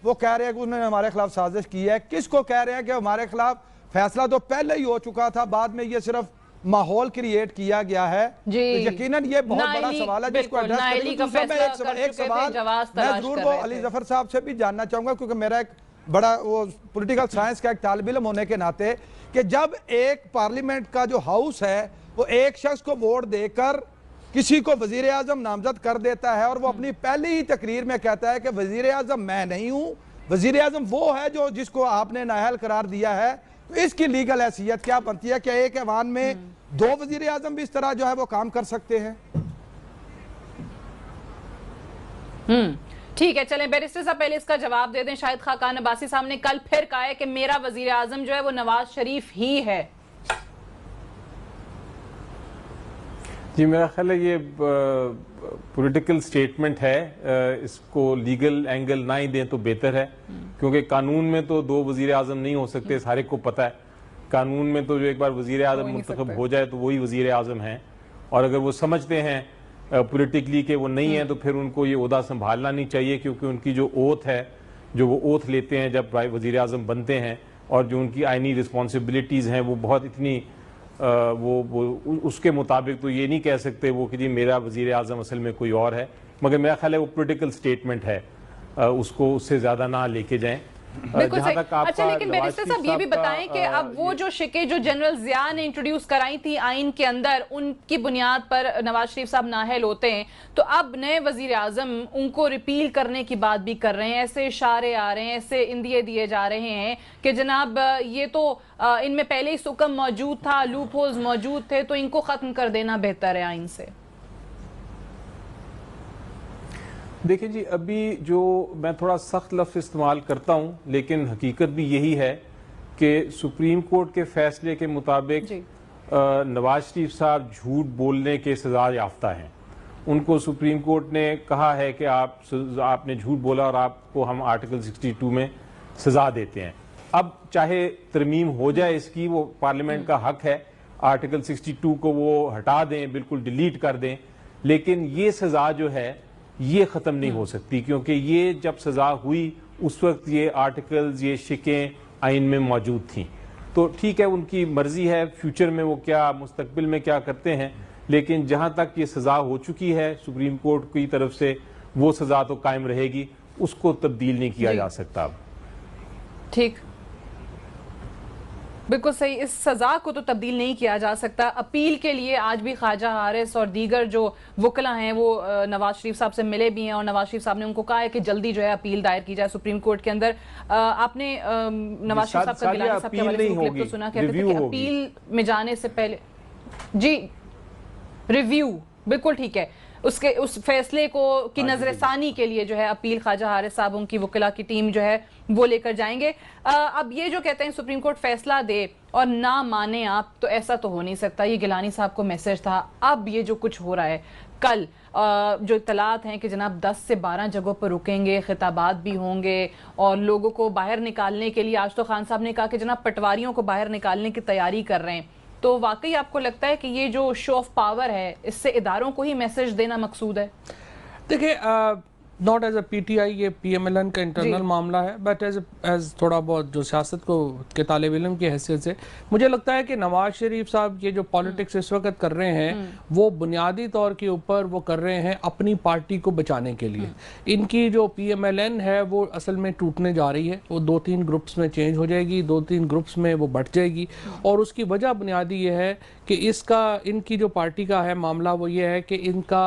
Speaker 6: वो कह रहे हैं कि उन्होंने हमारे खिलाफ साजिश की है, किसको कह रहे हैं कि हमारे खिलाफ फैसला तो पहले ही हो चुका था, बाद में ये सिर्फ माहौल क्रिएट किया गया है। तो यकीनन ये बहुत बड़ा सवाल है जिसको एड्रेस करने एक सवाल मैं जरूर वो अली जफर साहब से भी जानना चाहूंगा, क्योंकि मेरा एक बड़ा वो पॉलिटिकल साइंस का एक तालिब इल्म होने के नाते कि जब एक पार्लियामेंट का जो हाउस है वो एक शख्स को वोट देकर किसी को वजीर आजम नामजद कर देता है और वो अपनी पहली ही तकरीर में कहता है कि वजीर आजम मैं नहीं हूँ, वजीर आजम वो है जो जिसको आपने नाअहल करार दिया है, तो इसकी लीगल हैसियत क्या बनती है? क्या एक ऐवान में दो वजीर आजम भी इस तरह जो है वो काम कर सकते हैं?
Speaker 2: ठीक है, चलें बैरिस्टर साहब पहले इसका जवाब दे दें। शाहिद खाकान अब्बासी साहब ने कल फिर कहा है कि मेरा वजीर आजम जो है वो नवाज शरीफ ही है।
Speaker 4: जी मेरा ख्याल है ये पॉलिटिकल स्टेटमेंट है, इसको लीगल एंगल ना ही दें तो बेहतर है, क्योंकि कानून में तो दो वजीर आजम नहीं हो सकते, सारे को पता है। कानून में तो जो एक बार वजीर आजम मुंतखब हो जाए तो वही वजीर आजम हैं, और अगर वो समझते हैं पॉलिटिकली कि वो नहीं है तो फिर उनको ये ओहदा संभालना नहीं चाहिए, क्योंकि उनकी जो ओथ है, जो वो ओथ लेते हैं जब वजीर आजम बनते हैं, और जो उनकी आइनी रिस्पॉन्सिबिलिटीज़ हैं वो बहुत इतनी वो उसके मुताबिक तो ये नहीं कह सकते वो कि जी मेरा वजीर आजम असल में कोई और है। मगर मेरा ख्याल है वो पॉलिटिकल स्टेटमेंट है, उसको उससे ज़्यादा ना लेके जाएं।
Speaker 2: अच्छा, लेकिन बैरिस्टर साहब ये भी बताएं कि अब वो जो शिके जो जनरल जिया ने इंट्रोड्यूस कराई थी आइन के अंदर, उनकी बुनियाद पर नवाज शरीफ साहब नाअहल होते हैं, तो अब नए वजीर आजम उनको रिपील करने की बात भी कर रहे हैं। ऐसे इशारे आ रहे हैं, ऐसे इंदिए दिए जा रहे हैं कि जनाब ये तो इनमें पहले ही हुक्म मौजूद था, लूप होल्स मौजूद थे, तो इनको खत्म कर देना बेहतर है आइन से।
Speaker 4: देखिए जी, अभी जो मैं थोड़ा सख्त लफ्ज़ इस्तेमाल करता हूँ, लेकिन हकीकत भी यही है कि सुप्रीम कोर्ट के फैसले के मुताबिक नवाज शरीफ साहब झूठ बोलने के सजा याफ्ता हैं। उनको सुप्रीम कोर्ट ने कहा है कि आपने झूठ बोला और आपको हम आर्टिकल 62 में सजा देते हैं। अब चाहे तरमीम हो जाए इसकी, वो पार्लियामेंट का हक है, आर्टिकल 62 को वो हटा दें, बिल्कुल डिलीट कर दें, लेकिन ये सजा जो है ये ख़त्म नहीं हो सकती, क्योंकि ये जब सज़ा हुई उस वक्त ये आर्टिकल्स, ये शिकें आइन में मौजूद थी। तो ठीक है, उनकी मर्जी है फ्यूचर में वो क्या मुस्तकबिल में क्या करते हैं, लेकिन जहाँ तक ये सज़ा हो चुकी है सुप्रीम कोर्ट की तरफ से, वो सज़ा तो कायम रहेगी, उसको तब्दील नहीं किया जा सकता। अब
Speaker 2: ठीक, बिल्कुल सही, इस सजा को तो तब्दील नहीं किया जा सकता। अपील के लिए आज भी ख्वाजा हारिस और दीगर जो वकला हैं वो नवाज शरीफ साहब से मिले भी हैं, और नवाज शरीफ साहब ने उनको कहा है कि जल्दी जो है अपील दायर की जाए सुप्रीम कोर्ट के अंदर। आपने नवाज शरीफ साहब का गिलानी साहब के हवाले से क्लिप तो सुना, कहते थे कि अपील में जाने से पहले जी रिव्यू, बिल्कुल ठीक है, उसके उस फैसले को की नजरसानी के लिए जो है अपील ख्वाजा हारिस साहब, उनकी वकला की टीम जो है वो लेकर जाएंगे। अब ये जो कहते हैं सुप्रीम कोर्ट फैसला दे और ना माने आप, तो ऐसा तो हो नहीं सकता। ये गिलानी साहब को मैसेज था। अब ये जो कुछ हो रहा है, कल जो इत्तलात हैं कि जनाब 10 से 12 जगहों पर रुकेंगे, खिताबात भी होंगे और लोगों को बाहर निकालने के लिए, आज तो खान साहब ने कहा कि जनाब पटवारियों को बाहर निकालने की तैयारी कर रहे हैं, तो वाकई आपको लगता है कि ये जो शो ऑफ पावर है इससे इदारों को ही मैसेज देना मकसूद है?
Speaker 5: देखिए, नॉट एज अ पीटीआई, ये पीएमएलएन का इंटरनल मामला है, बट एज थोड़ा बहुत जो सियासत को के तालिब इल्म की हैसियत से मुझे लगता है कि नवाज शरीफ साहब ये जो पॉलिटिक्स इस वक्त कर रहे हैं वो बुनियादी तौर के ऊपर वो कर रहे हैं अपनी पार्टी को बचाने के लिए। इनकी जो पीएमएलएन है वो असल में टूटने जा रही है, वो 2-3 ग्रुप्स में चेंज हो जाएगी, 2-3 ग्रुप्स में वो बढ़ जाएगी, और उसकी वजह बुनियादी ये है कि इनकी जो पार्टी का है मामला वो ये है कि इनका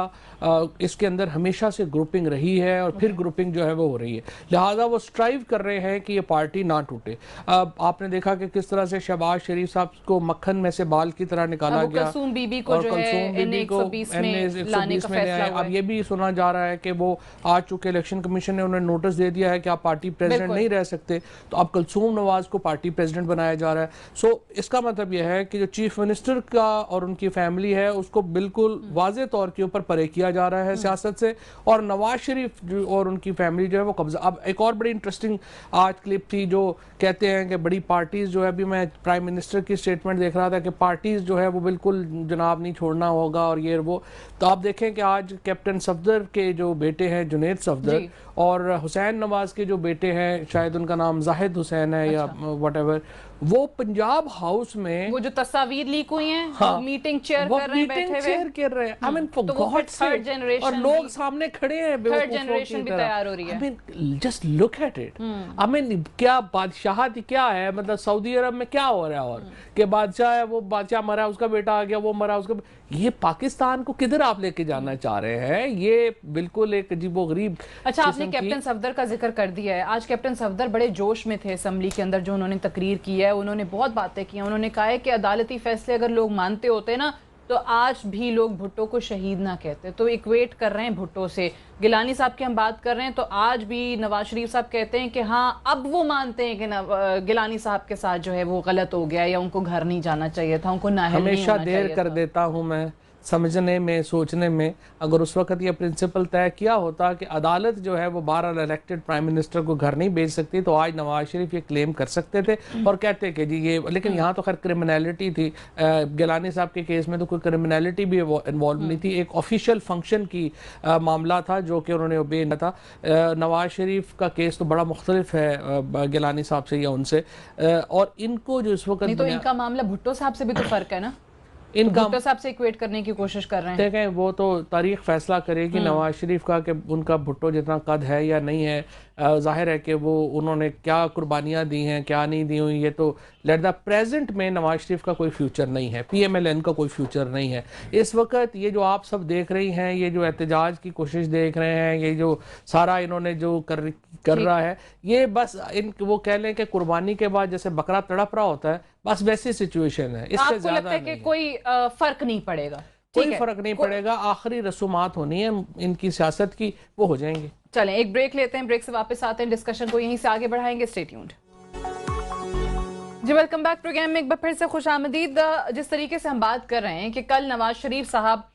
Speaker 5: इसके अंदर हमेशा से ग्रुपिंग रही है है और फिर ग्रुपिंग जो है वो हो रही है, लिहाजा वो स्ट्राइव कर रहे हैं कि ये पार्टी ना टूटे। अब आपने देखा कि किस तरह से शहबाज शरीफ साहब को मक्खन में से बाल की तरह निकाला गया,
Speaker 2: कलसूम बीबी को जो है NA-120 में लाने का फैसला हुआ।
Speaker 5: अब ये भी सुना जा रहा है कि वो आज चूंकि इलेक्शन कमीशन ने उन्हें नोटिस दे दिया है कि आप पार्टी प्रेसिडेंट नहीं रह सकते, तो अब कलसूम नवाज को पार्टी प्रेसिडेंट बनाया जा रहा है। सो इसका मतलब यह है कि जो चीफ मिनिस्टर का और उनकी फैमिली है उसको बिल्कुल वाज़े तौर के ऊपर परे किया जा रहा है सियासत से, और नवाज शरीफ और उनकी फैमिली जो है वो कब्जा। अब एक और बड़ी इंटरेस्टिंग आज क्लिप थी जो कहते हैं कि बड़ी पार्टीज जो है, अभी मैं प्राइम मिनिस्टर की स्टेटमेंट देख रहा था कि पार्टीज जो है वो बिल्कुल जनाब नहीं छोड़ना होगा और ये वो। तो आप देखें कि आज कैप्टन सफदर के जो बेटे हैं जुनैद सफदर और हुसैन नवाज के जो बेटे हैं, शायद उनका नाम जाहिद हुसैन है या व्हाटएवर, वो पंजाब हाउस में वो
Speaker 2: जो तस्वीर लीक हुई हैं, हाँ, मीटिंग चेयर कर रहे हैं, बैठे हुए
Speaker 5: I mean for God sake, और लोग सामने खड़े हैं,
Speaker 2: थर्ड जनरेशन भी तैयार हो रही है।
Speaker 5: I mean just look at it. I mean क्या बादशाहत क्या है, मतलब सऊदी अरब में क्या हो रहा है, और कि बादशाह है, वो बादशाह मरा, उसका बेटा आ गया, वो मरा, उसका। ये पाकिस्तान को किधर आप लेके जाना चाह रहे हैं? ये बिल्कुल एक अजीबोगरीब।
Speaker 2: अच्छा, आपने कैप्टन सफदर का जिक्र कर दिया है। आज कैप्टन सफदर बड़े जोश में थे असेंबली के अंदर, जो उन्होंने तकरीर की है, उन्होंने बहुत बातें की हैं। उन्होंने कहा है कि अदालती फैसले अगर लोग मानते होते ना तो आज भी लोग भुट्टो को शहीद ना कहते। तो इक्वेट कर रहे हैं भुट्टो से। गिलानी साहब की हम बात कर रहे हैं तो आज भी नवाज शरीफ साहब कहते हैं कि हाँ, अब वो मानते हैं कि गिलानी साहब के साथ जो है वो गलत हो गया या उनको घर नहीं जाना चाहिए था, उनको नाअहल नहीं होना चाहिए था।
Speaker 5: हमेशा देर कर देता हूँ मैं समझने में, सोचने में। अगर उस वक्त ये प्रिंसिपल तय किया होता कि अदालत जो है वो 12 इलेक्टेड प्राइम मिनिस्टर को घर नहीं भेज सकती, तो आज नवाज शरीफ ये क्लेम कर सकते थे और कहते कि जी ये, लेकिन यहाँ तो खैर क्रिमिनलिटी थी। गिलानी साहब के केस में तो कोई क्रिमिनलिटी भी इन्वॉल्व नहीं थी, एक ऑफिशियल फंक्शन की मामला था जो कि उन्होंने ओबे किया था। नवाज शरीफ का केस तो बड़ा मुख्तलिफ है गिलानी साहब से या उनसे, और इनको जो इस वक्त
Speaker 2: तो इनका मामला भुट्टो साहब से भी तो फर्क है ना, इनका भुट्टो साहब से इक्वेट करने की कोशिश कर रहे हैं।
Speaker 5: देखें, वो तो तारीख फैसला करेगी नवाज शरीफ का कि उनका भुट्टो जितना कद है या नहीं है। जाहिर है कि वो उन्होंने क्या कुर्बानियाँ दी हैं, क्या नहीं दी हुई, ये तो लेट द प्रेजेंट में नवाज शरीफ का कोई फ्यूचर नहीं है, PMLN का कोई फ्यूचर नहीं है इस वक्त। ये जो आप सब देख रही हैं, ये जो एहतजाज की कोशिश देख रहे हैं, ये जो सारा इन्होंने जो कर रहा है, ये बस वो कह लें कि कुर्बानी के बाद जैसे बकरा तड़प रहा होता है, बस वैसी सिचुएशन है।
Speaker 2: इससे आपको लगता है कि कोई फर्क नहीं पड़ेगा?
Speaker 5: कोई फर्क नहीं पड़ेगा, आखिरी रसूमात होनी है इनकी सियासत की, वो हो जाएंगी।
Speaker 2: चलें एक ब्रेक लेते हैं, ब्रेक से वापस आते हैं, डिस्कशन को यहीं से आगे बढ़ाएंगे। Stay tuned. जी वेलकम बैक प्रोग्राम में एक बार फिर से खुशामदीद। जिस तरीके से हम बात कर रहे हैं कि कल नवाज शरीफ साहब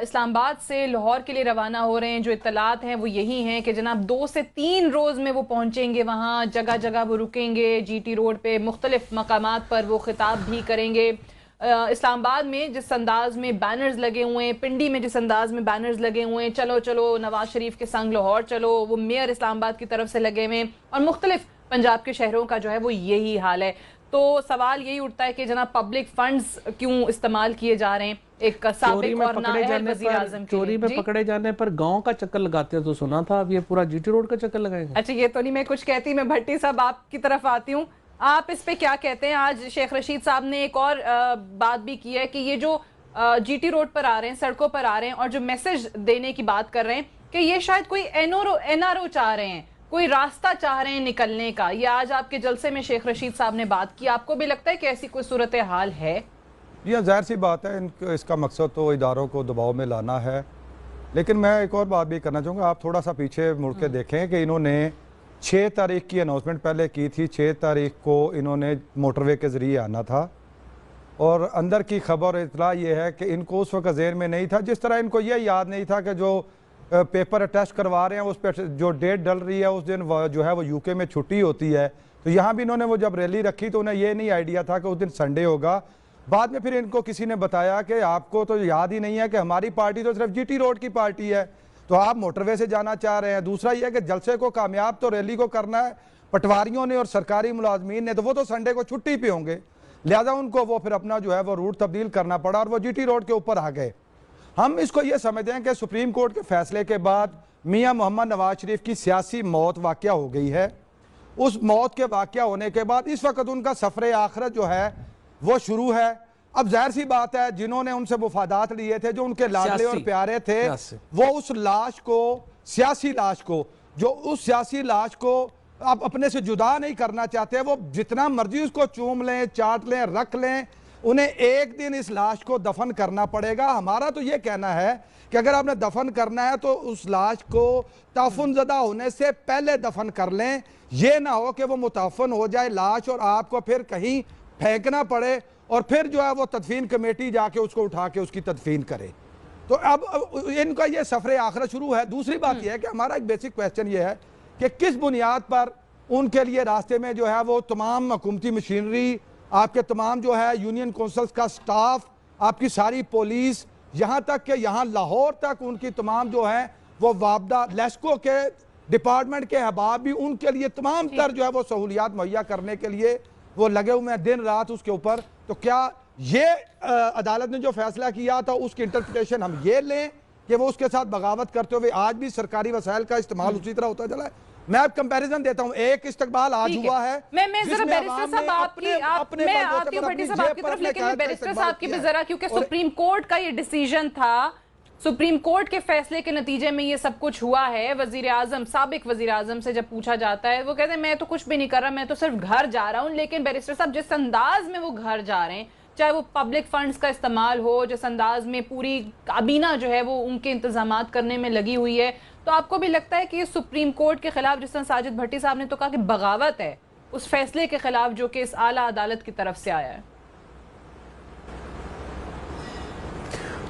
Speaker 2: इस्लामाबाद से लाहौर के लिए रवाना हो रहे हैं, जो इत्तलात हैं वो यही हैं कि जनाब 2 से 3 रोज़ में वो पहुंचेंगे वहाँ, जगह जगह वो रुकेंगे, GT रोड पे मुख्तलिफ मकामात पर वो खिताब भी करेंगे। इस्लामाबाद में जिस अंदाज में बैनर्स लगे हुए हैं, पिंडी में जिस अंदाज में बैनर्स लगे हुए हैं, चलो चलो नवाज शरीफ के संग लाहौर चलो, वो मेयर इस्लामाबाद की तरफ से लगे हुए हैं, और मुख्तलिफ पंजाब के शहरों का जो है वो यही हाल है। तो सवाल यही उठता है कि जनाब पब्लिक फंड्स क्यों इस्तेमाल किए जा रहे हैं? एक साबिक और नाअहल वज़ीर आज़म
Speaker 5: चोरी में पकड़े जाने पर गांव का चक्कर लगाते हैं तो सुना था, अब ये पूरा GT रोड का चक्कर लगाएंगे।
Speaker 2: अच्छा, ये तो नहीं मैं कुछ कहती, मैं भट्टी साहब आपकी तरफ आती हूँ, आप इस पे क्या कहते हैं? आज शेख रशीद साहब ने एक और बात भी की है कि ये जो GT रोड पर आ रहे हैं, सड़कों पर आ रहे हैं और जो मैसेज देने की बात कर रहे हैं कि ये शायद कोई NRO चाह रहे हैं, कोई रास्ता चाह रहे हैं निकलने का। ये आज आपके जलसे में शेख रशीद साहब ने बात की, आपको भी लगता है कि ऐसी कोई सूरत हाल है?
Speaker 6: जी हाँ, जाहिर सी बात है, इसका मकसद तो इदारों को दबाव में लाना है। लेकिन मैं एक और बात भी करना चाहूँगा, आप थोड़ा सा पीछे मुड़ के देखें कि इन्होंने 6 तारीख की अनाउंसमेंट पहले की थी। 6 तारीख को इन्होंने मोटरवे के ज़रिए आना था, और अंदर की खबर इतला ये है कि इनको उस वक्त ज़हन में नहीं था, जिस तरह इनको यह याद नहीं था कि जो पेपर अटेस्ट करवा रहे हैं उस पर जो डेट डल रही है उस दिन जो है वो UK में छुट्टी होती है। तो यहाँ भी इन्होंने वो जब रैली रखी तो उन्हें ये नहीं आइडिया था कि उस दिन संडे होगा। बाद में फिर इनको किसी ने बताया कि आपको तो याद ही नहीं है कि हमारी पार्टी तो सिर्फ GT रोड की पार्टी है, तो आप मोटरवे से जाना चाह रहे हैं। दूसरा यह है कि जलसे को कामयाब तो रैली को करना है, पटवारियों ने और सरकारी मुलाजमीन ने, तो वो तो संडे को छुट्टी पे होंगे, लिहाजा उनको वो फिर अपना जो है वो रूट तब्दील करना पड़ा और वो GT रोड के ऊपर आ गए। हम इसको ये समझते हैं कि सुप्रीम कोर्ट के फैसले के बाद मियां मोहम्मद नवाज शरीफ की सियासी मौत वाक़या हो गई है। उस मौत के वाक़या होने के बाद इस वक्त उनका सफ़र आखिरत जो है वो शुरू है। अब जाहिर सी बात है, जिन्होंने उनसे मुफादात लिए थे, जो उनके लाडले और प्यारे थे, वो उस लाश को सियासी लाश को, जो उस सियासी लाश को आप अपने से जुदा नहीं करना चाहते, वो जितना मर्जी उसको चूम लें, चाट लें, रख लें, उन्हें एक दिन इस लाश को दफन करना पड़ेगा। हमारा तो ये कहना है कि अगर आपने दफन करना है तो उस लाश को ताफुनज़दा होने से पहले दफन कर लें। ये ना हो कि वो मुताफन हो जाए लाश और आपको फिर कहीं फेंकना पड़े और फिर जो है वो तदफीन कमेटी जाके उसको उठा के उसकी तदफीन करे। तो अब इनका ये सफ़र आखिरत शुरू है। दूसरी बात यह है कि हमारा एक बेसिक क्वेश्चन ये है कि किस बुनियाद पर उनके लिए रास्ते में जो है वो तमाम हुकूमती मशीनरी, आपके तमाम जो है यूनियन काउंसिल्स का स्टाफ, आपकी सारी पुलिस, यहाँ तक कि यहाँ लाहौर तक उनकी तमाम जो है वो वापदा लेस्को के डिपार्टमेंट के अहबाब भी उनके लिए तमाम तर जो है वो सहूलियात मुहैया करने के लिए वो लगे हुए हैं दिन रात उसके ऊपर। तो क्या ये अदालत ने जो फैसला किया था उसकी इंटरप्रिटेशन हम ये लें कि वो उसके साथ बगावत करते हुए आज भी सरकारी वसाइल का इस्तेमाल उसी तरह होता चला है? मैं अब कंपैरिजन देता हूं। एक इस्तकबाल आज हुआ है,
Speaker 2: मैं जरा बैरिस्टर साहब आपकी मैं आती हूं भट्टी साहब आपकी तरफ, लेकिन मैं बैरिस्टर साहब की भी जरा, क्योंकि सुप्रीम कोर्ट का ये डिसीजन था, सुप्रीम कोर्ट के फैसले के नतीजे में ये सब कुछ हुआ है। वजीर आजम, साबिक वजीर आजम से जब पूछा जाता है वो कहते हैं मैं तो कुछ भी नहीं कर रहा, मैं तो सिर्फ घर जा रहा हूं। लेकिन बैरिस्टर साहब जिस अंदाज में वो घर जा रहे हैं, चाहे वो पब्लिक फंड्स का इस्तेमाल हो, जिस अंदाज में पूरी काबीना जो है वो उनके इंतजामात करने में लगी हुई है, तो आपको भी लगता है कि ये सुप्रीम कोर्ट के खिलाफ, जिस तरह साजिद भट्टी साहब ने तो कहा कि बगावत है उस फैसले के खिलाफ जो कि इस आला अदालत की तरफ से आया है?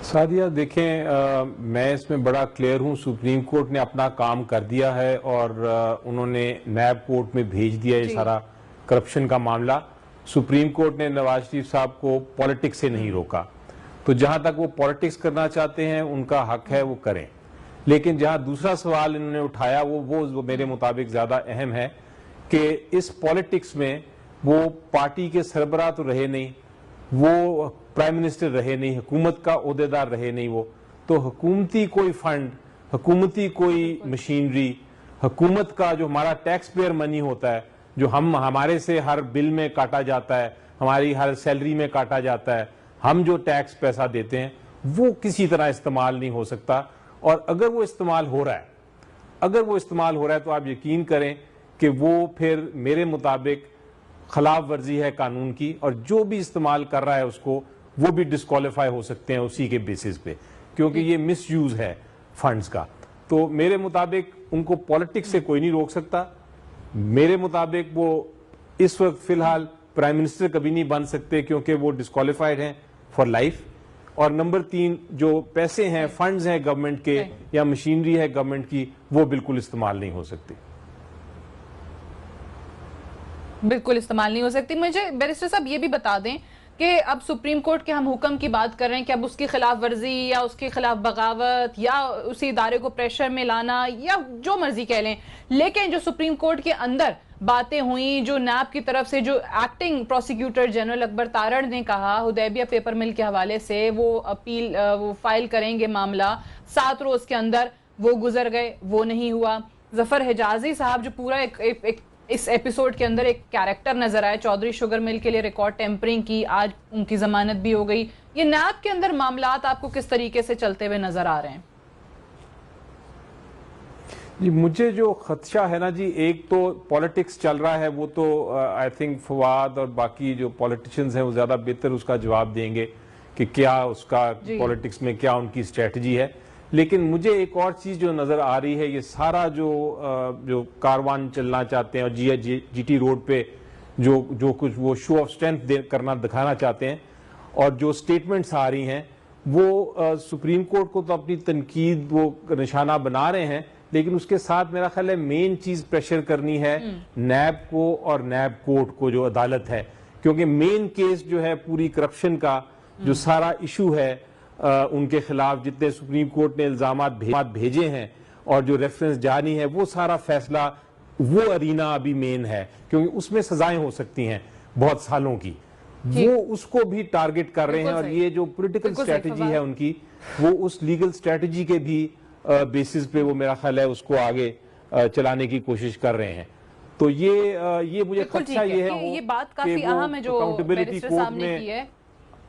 Speaker 4: सादिया देखें, मैं इसमें बड़ा क्लियर हूं, सुप्रीम कोर्ट ने अपना काम कर दिया है और उन्होंने नैब कोर्ट में भेज दिया ये सारा करप्शन का मामला। सुप्रीम कोर्ट ने नवाज शरीफ साहब को पॉलिटिक्स से नहीं रोका, तो जहां तक वो पॉलिटिक्स करना चाहते हैं उनका हक है, वो करें। लेकिन जहां दूसरा सवाल इन्होंने उठाया वो मेरे मुताबिक ज्यादा अहम है कि इस पॉलिटिक्स में वो पार्टी के सरबराह तो रहे नहीं, वो प्राइम मिनिस्टर रहे नहीं, हुकूमत का ओहदेदार रहे नहीं, वो तो हुकूमती कोई फंड, हुकूमती कोई मशीनरी, हुकूमत का जो हमारा टैक्स पेयर मनी होता है, जो हमारे से हर बिल में काटा जाता है, हमारी हर सैलरी में काटा जाता है, हम जो टैक्स पैसा देते हैं, वो किसी तरह इस्तेमाल नहीं हो सकता। और अगर वो इस्तेमाल हो रहा है, तो आप यकीन करें कि वो फिर मेरे मुताबिक खिलाफ वर्जी है कानून की, और जो भी इस्तेमाल कर रहा है उसको वो भी डिस्क्वालीफाई हो सकते हैं उसी के बेसिस पे, क्योंकि ये मिसयूज है फंड्स का। तो मेरे मुताबिक उनको पॉलिटिक्स से कोई नहीं रोक सकता। मेरे मुताबिक वो इस वक्त फिलहाल प्राइम मिनिस्टर कभी नहीं बन सकते क्योंकि वो डिस्क्वालीफाइड हैं फॉर लाइफ। और नंबर 3, जो पैसे हैं, फंड्स हैं गवर्नमेंट के या मशीनरी है गवर्नमेंट की, वो बिल्कुल इस्तेमाल नहीं हो सकती,
Speaker 2: बिल्कुल इस्तेमाल नहीं हो सकती। मुझे बैरिस्टर साहब ये भी बता दें कि अब सुप्रीम कोर्ट के हम हुक्म की बात कर रहे हैं कि अब उसकी खिलाफ वर्जी या उसके खिलाफ बगावत या उसी इदारे को प्रेशर में लाना या जो मर्जी कह लें, लेकिन जो सुप्रीम कोर्ट के अंदर बातें हुई, जो नैब की तरफ से जो acting prosecutor general Akbar Tarar ने कहा हुदैबिया पेपर मिल के हवाले से वो अपील वो फाइल करेंगे मामला, 7 रोज के अंदर वो गुजर गए, वो नहीं हुआ। जफर हिजाजी साहब जो पूरा एक इस एपिसोड के अंदर एक कैरेक्टर नजर आए, चौधरी शुगर मिल के लिए रिकॉर्ड टेम्परिंग की, आज उनकी जमानत भी हो गई। ये नैब के अंदर मामलात आपको किस तरीके से चलते हुए नजर आ रहे हैं?
Speaker 4: जी, मुझे जो खदशा है ना जी, एक तो पॉलिटिक्स चल रहा है, वो तो आई थिंक फवाद और बाकी जो पॉलिटिशियंस हैं वो ज्यादा बेहतर उसका जवाब देंगे कि क्या उसका पॉलिटिक्स में क्या उनकी स्ट्रेटजी है। लेकिन मुझे एक और चीज जो नजर आ रही है, ये सारा जो कारवान चलना चाहते हैं और जीटी रोड पे जो कुछ वो शो ऑफ स्ट्रेंथ करना दिखाना चाहते हैं, और जो स्टेटमेंट्स आ रही हैं वो सुप्रीम कोर्ट को तो अपनी तनकीद वो निशाना बना रहे हैं, लेकिन उसके साथ मेरा ख्याल है मेन चीज प्रेशर करनी है नैब को और नैब कोर्ट को, जो अदालत है, क्योंकि मेन केस जो है पूरी करप्शन का जो सारा इशू है उनके खिलाफ जितने सुप्रीम कोर्ट ने इल्जामात भेजे हैं और जो रेफरेंस जारी है, वो सारा फैसला, वो अरीना अभी मेन है, क्योंकि उसमें सजाएं हो सकती हैं बहुत सालों की, वो उसको भी टारगेट कर रहे हैं। और ये जो पॉलिटिकल स्ट्रेटजी है उनकी, वो उस लीगल स्ट्रेटजी के भी बेसिस पे वो मेरा ख्याल है उसको आगे चलाने की कोशिश कर रहे हैं। तो ये मुझे खदशा ये है,
Speaker 2: ये बात काफी अहम है जो
Speaker 4: अकाउंटेबिलिटी कोर्ट में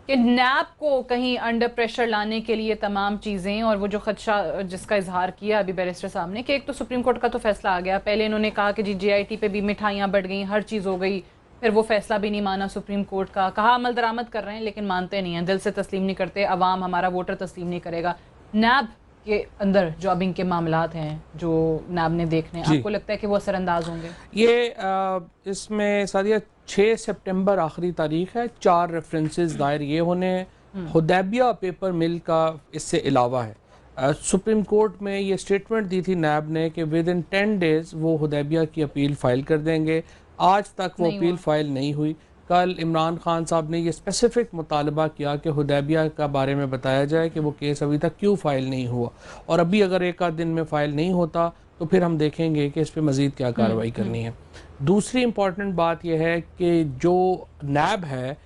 Speaker 2: कि नैब को कहीं अंडर प्रेशर लाने के लिए तमाम चीज़ें, और वो जो खदशा जिसका इजहार किया अभी बैरिस्टर साहब ने कि एक तो सुप्रीम कोर्ट का तो फैसला आ गया, पहले इन्होंने कहा कि जी GIT पे भी मिठाइयाँ बढ़ गई, हर चीज़ हो गई, फिर वो फैसला भी नहीं माना सुप्रीम कोर्ट का, कहा अमल दरामद कर रहे हैं लेकिन मानते नहीं हैं, दिल से तस्लीम नहीं करते, अवाम हमारा वोटर तस्लीम नहीं करेगा। नैब के अंदर जो अब इनके मामलात हैं जो नैब ने देखने, आपको लगता है कि वो असरअंदाज होंगे?
Speaker 5: ये इसमें सादिया 6 सितंबर आखिरी तारीख है, 4 रेफरेंसेस दायर ये होने हैं। हुदैबिया पेपर मिल का इससे अलावा है। सुप्रीम कोर्ट में ये स्टेटमेंट दी थी नैब ने कि विद इन 10 डेज वो हुदैबिया की अपील फाइल कर देंगे। आज तक वो अपील फाइल नहीं हुई। कल इमरान खान साहब ने ये स्पेसिफिक मुतालबा किया कि हुदैबिया का बारे में बताया जाए कि वो केस अभी तक क्यों फ़ाइल नहीं हुआ, और अभी अगर एक आध दिन में फ़ाइल नहीं होता तो फिर हम देखेंगे कि इस पर मज़ीद क्या कार्रवाई करनी है। दूसरी इम्पॉर्टेंट बात यह है कि जो नैब है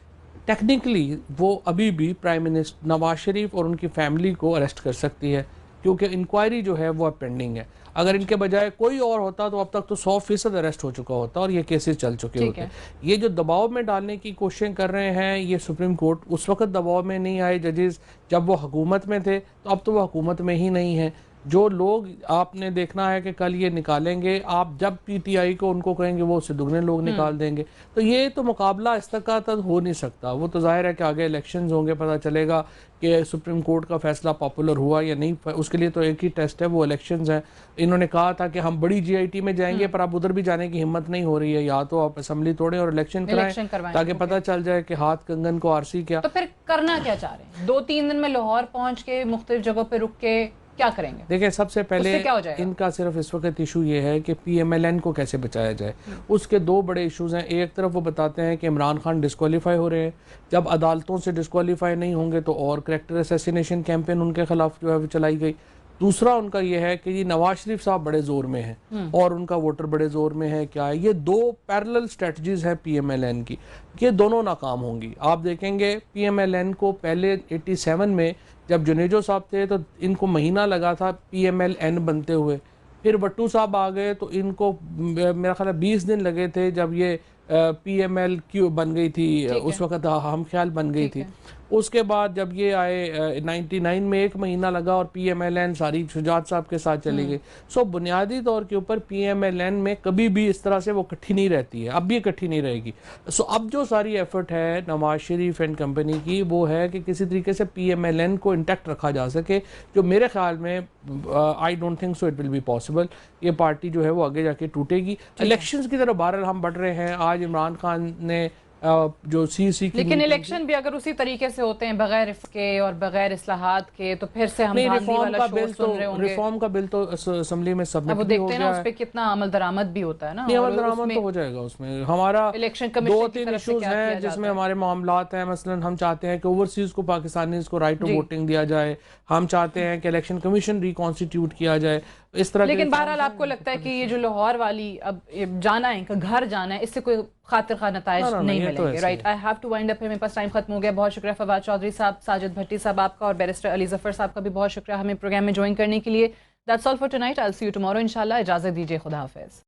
Speaker 5: टेक्निकली वो अभी भी प्राइम मिनिस्टर नवाज शरीफ और उनकी फैमिली को अरेस्ट कर सकती है, क्योंकि इंक्वायरी जो है वो अब पेंडिंग है। अगर इनके बजाय कोई और होता तो अब तक तो 100% अरेस्ट हो चुका होता और ये केसेस चल चुके होते। ये जो दबाव में डालने की कोशिश कर रहे हैं ये सुप्रीम कोर्ट, उस वक्त दबाव में नहीं आए जजेस जब वो हुकूमत में थे, तो अब तो वो हुकूमत में ही नहीं है। जो लोग आपने देखना है कि कल ये निकालेंगे, आप जब PTI को उनको कहेंगे वो उससे दुगने लोग निकाल देंगे, तो ये तो मुकाबला इस तक का हो नहीं सकता। वो तो जाहिर है कि आगे इलेक्शंस होंगे, पता चलेगा कि सुप्रीम कोर्ट का फैसला पॉपुलर हुआ या नहीं। उसके लिए तो एक ही टेस्ट है, वो इलेक्शंस हैं। इन्होंने कहा था कि हम बड़ी GIT में जाएंगे, पर अब उधर भी जाने की हिम्मत नहीं हो रही है। या तो आप असेंबली तोड़ें और इलेक्शन कराएं ताकि पता चल जाए कि हाथ कंगन को RC क्या।
Speaker 2: तो फिर करना क्या चाह रहे हैं? 2-3 दिन में लाहौर पहुंच के मुख्तलिफ जगहों पे रुक के क्या करेंगे?
Speaker 5: देखिए, सबसे पहले इनका सिर्फ इस वक्त इशू ये है कि PMLN को कैसे बचाया जाए। उसके 2 बड़े इशूज़ हैं। एक तरफ वो बताते हैं कि इमरान खान डिस्क्वालीफाई हो रहे हैं, जब अदालतों से डिस्क्वालीफाई नहीं होंगे तो और करैक्टर असैसिनेशन कैंपेन उनके खिलाफ जो है वो चलाई गई। दूसरा उनका ये है कि ये नवाज शरीफ साहब बड़े जोर में हैं और उनका वोटर बड़े जोर में है। क्या है? ये 2 पैरेलल स्ट्रेटजीज हैं PMLN की, ये दोनों नाकाम होंगी। आप देखेंगे PMLN को पहले 87 में जब जुनेजो साहब थे तो इनको महीना लगा था PMLN बनते हुए, फिर भट्टू साहब आ गए तो इनको मेरा ख्याल 20 दिन लगे थे जब ये PMLQ बन गई थी, उस वक्त हम ख्याल बन गई थी। उसके बाद जब ये आए 99 में 1 महीना लगा और PMLN सारी शुजात साहब के साथ चली गई। सो बुनियादी तौर के ऊपर PMLN में कभी भी इस तरह से वो इकट्ठी नहीं रहती है, अब भी इकट्ठी नहीं रहेगी। सो अब जो सारी एफर्ट है नवाज शरीफ एंड कंपनी की वो है कि किसी तरीके से PMLN को इंटैक्ट रखा जा सके, जो मेरे ख्याल में I don't think so it will be possible. ये पार्टी जो है वो आगे जाके टूटेगी। इलेक्शंस की तरफ बहरहाल हम बढ़ रहे हैं। आज इमरान खान ने जो CC की, लेकिन
Speaker 2: इलेक्शन भी अगर उसी तरीके से होते हैं बगैर इसके और बगैर इस्लाहात के, तो फिर से हम रिफॉर्म का
Speaker 5: बिल तो असेंबली में सबमिट
Speaker 2: भी हो गया। उस पे कितना अमल दरामद भी होता है ना,
Speaker 5: अमल दरामद तो हो जाएगा। उसमें हमारा इलेक्शन 2-3 इश्यूज हैं जिसमें हमारे मामलात हैं। मसलन हम चाहते हैं कि ओवरसीज को पाकिस्तानीज को राइट टू वोटिंग दिया जाए, हम चाहते हैं कि इलेक्शन कमीशन रिकॉन्स्टिट्यूट किया जाए, इस तरह। लेकिन
Speaker 2: बहरहाल आपको लगता है कि ये जो लाहौर वाली अब जाना है, घर जाना है, इससे कोई खातिर खा नताइज नहीं मिलेंगे? Right, I have to wind up. मेरे पास टाइम खत्म हो गया। बहुत शुक्रिया फवाद चौधरी साहब, साजिद भट्टी साहब आपका, और बैरिस्टर अली जफर साहब का भी बहुत शुक्रिया हमें प्रोग्राम में ज्वाइन करने के लिए। That's all for tonight. I will see you tomorrow इंशाल्लाह। इजाजत दीजिए, खुदा हाफिज।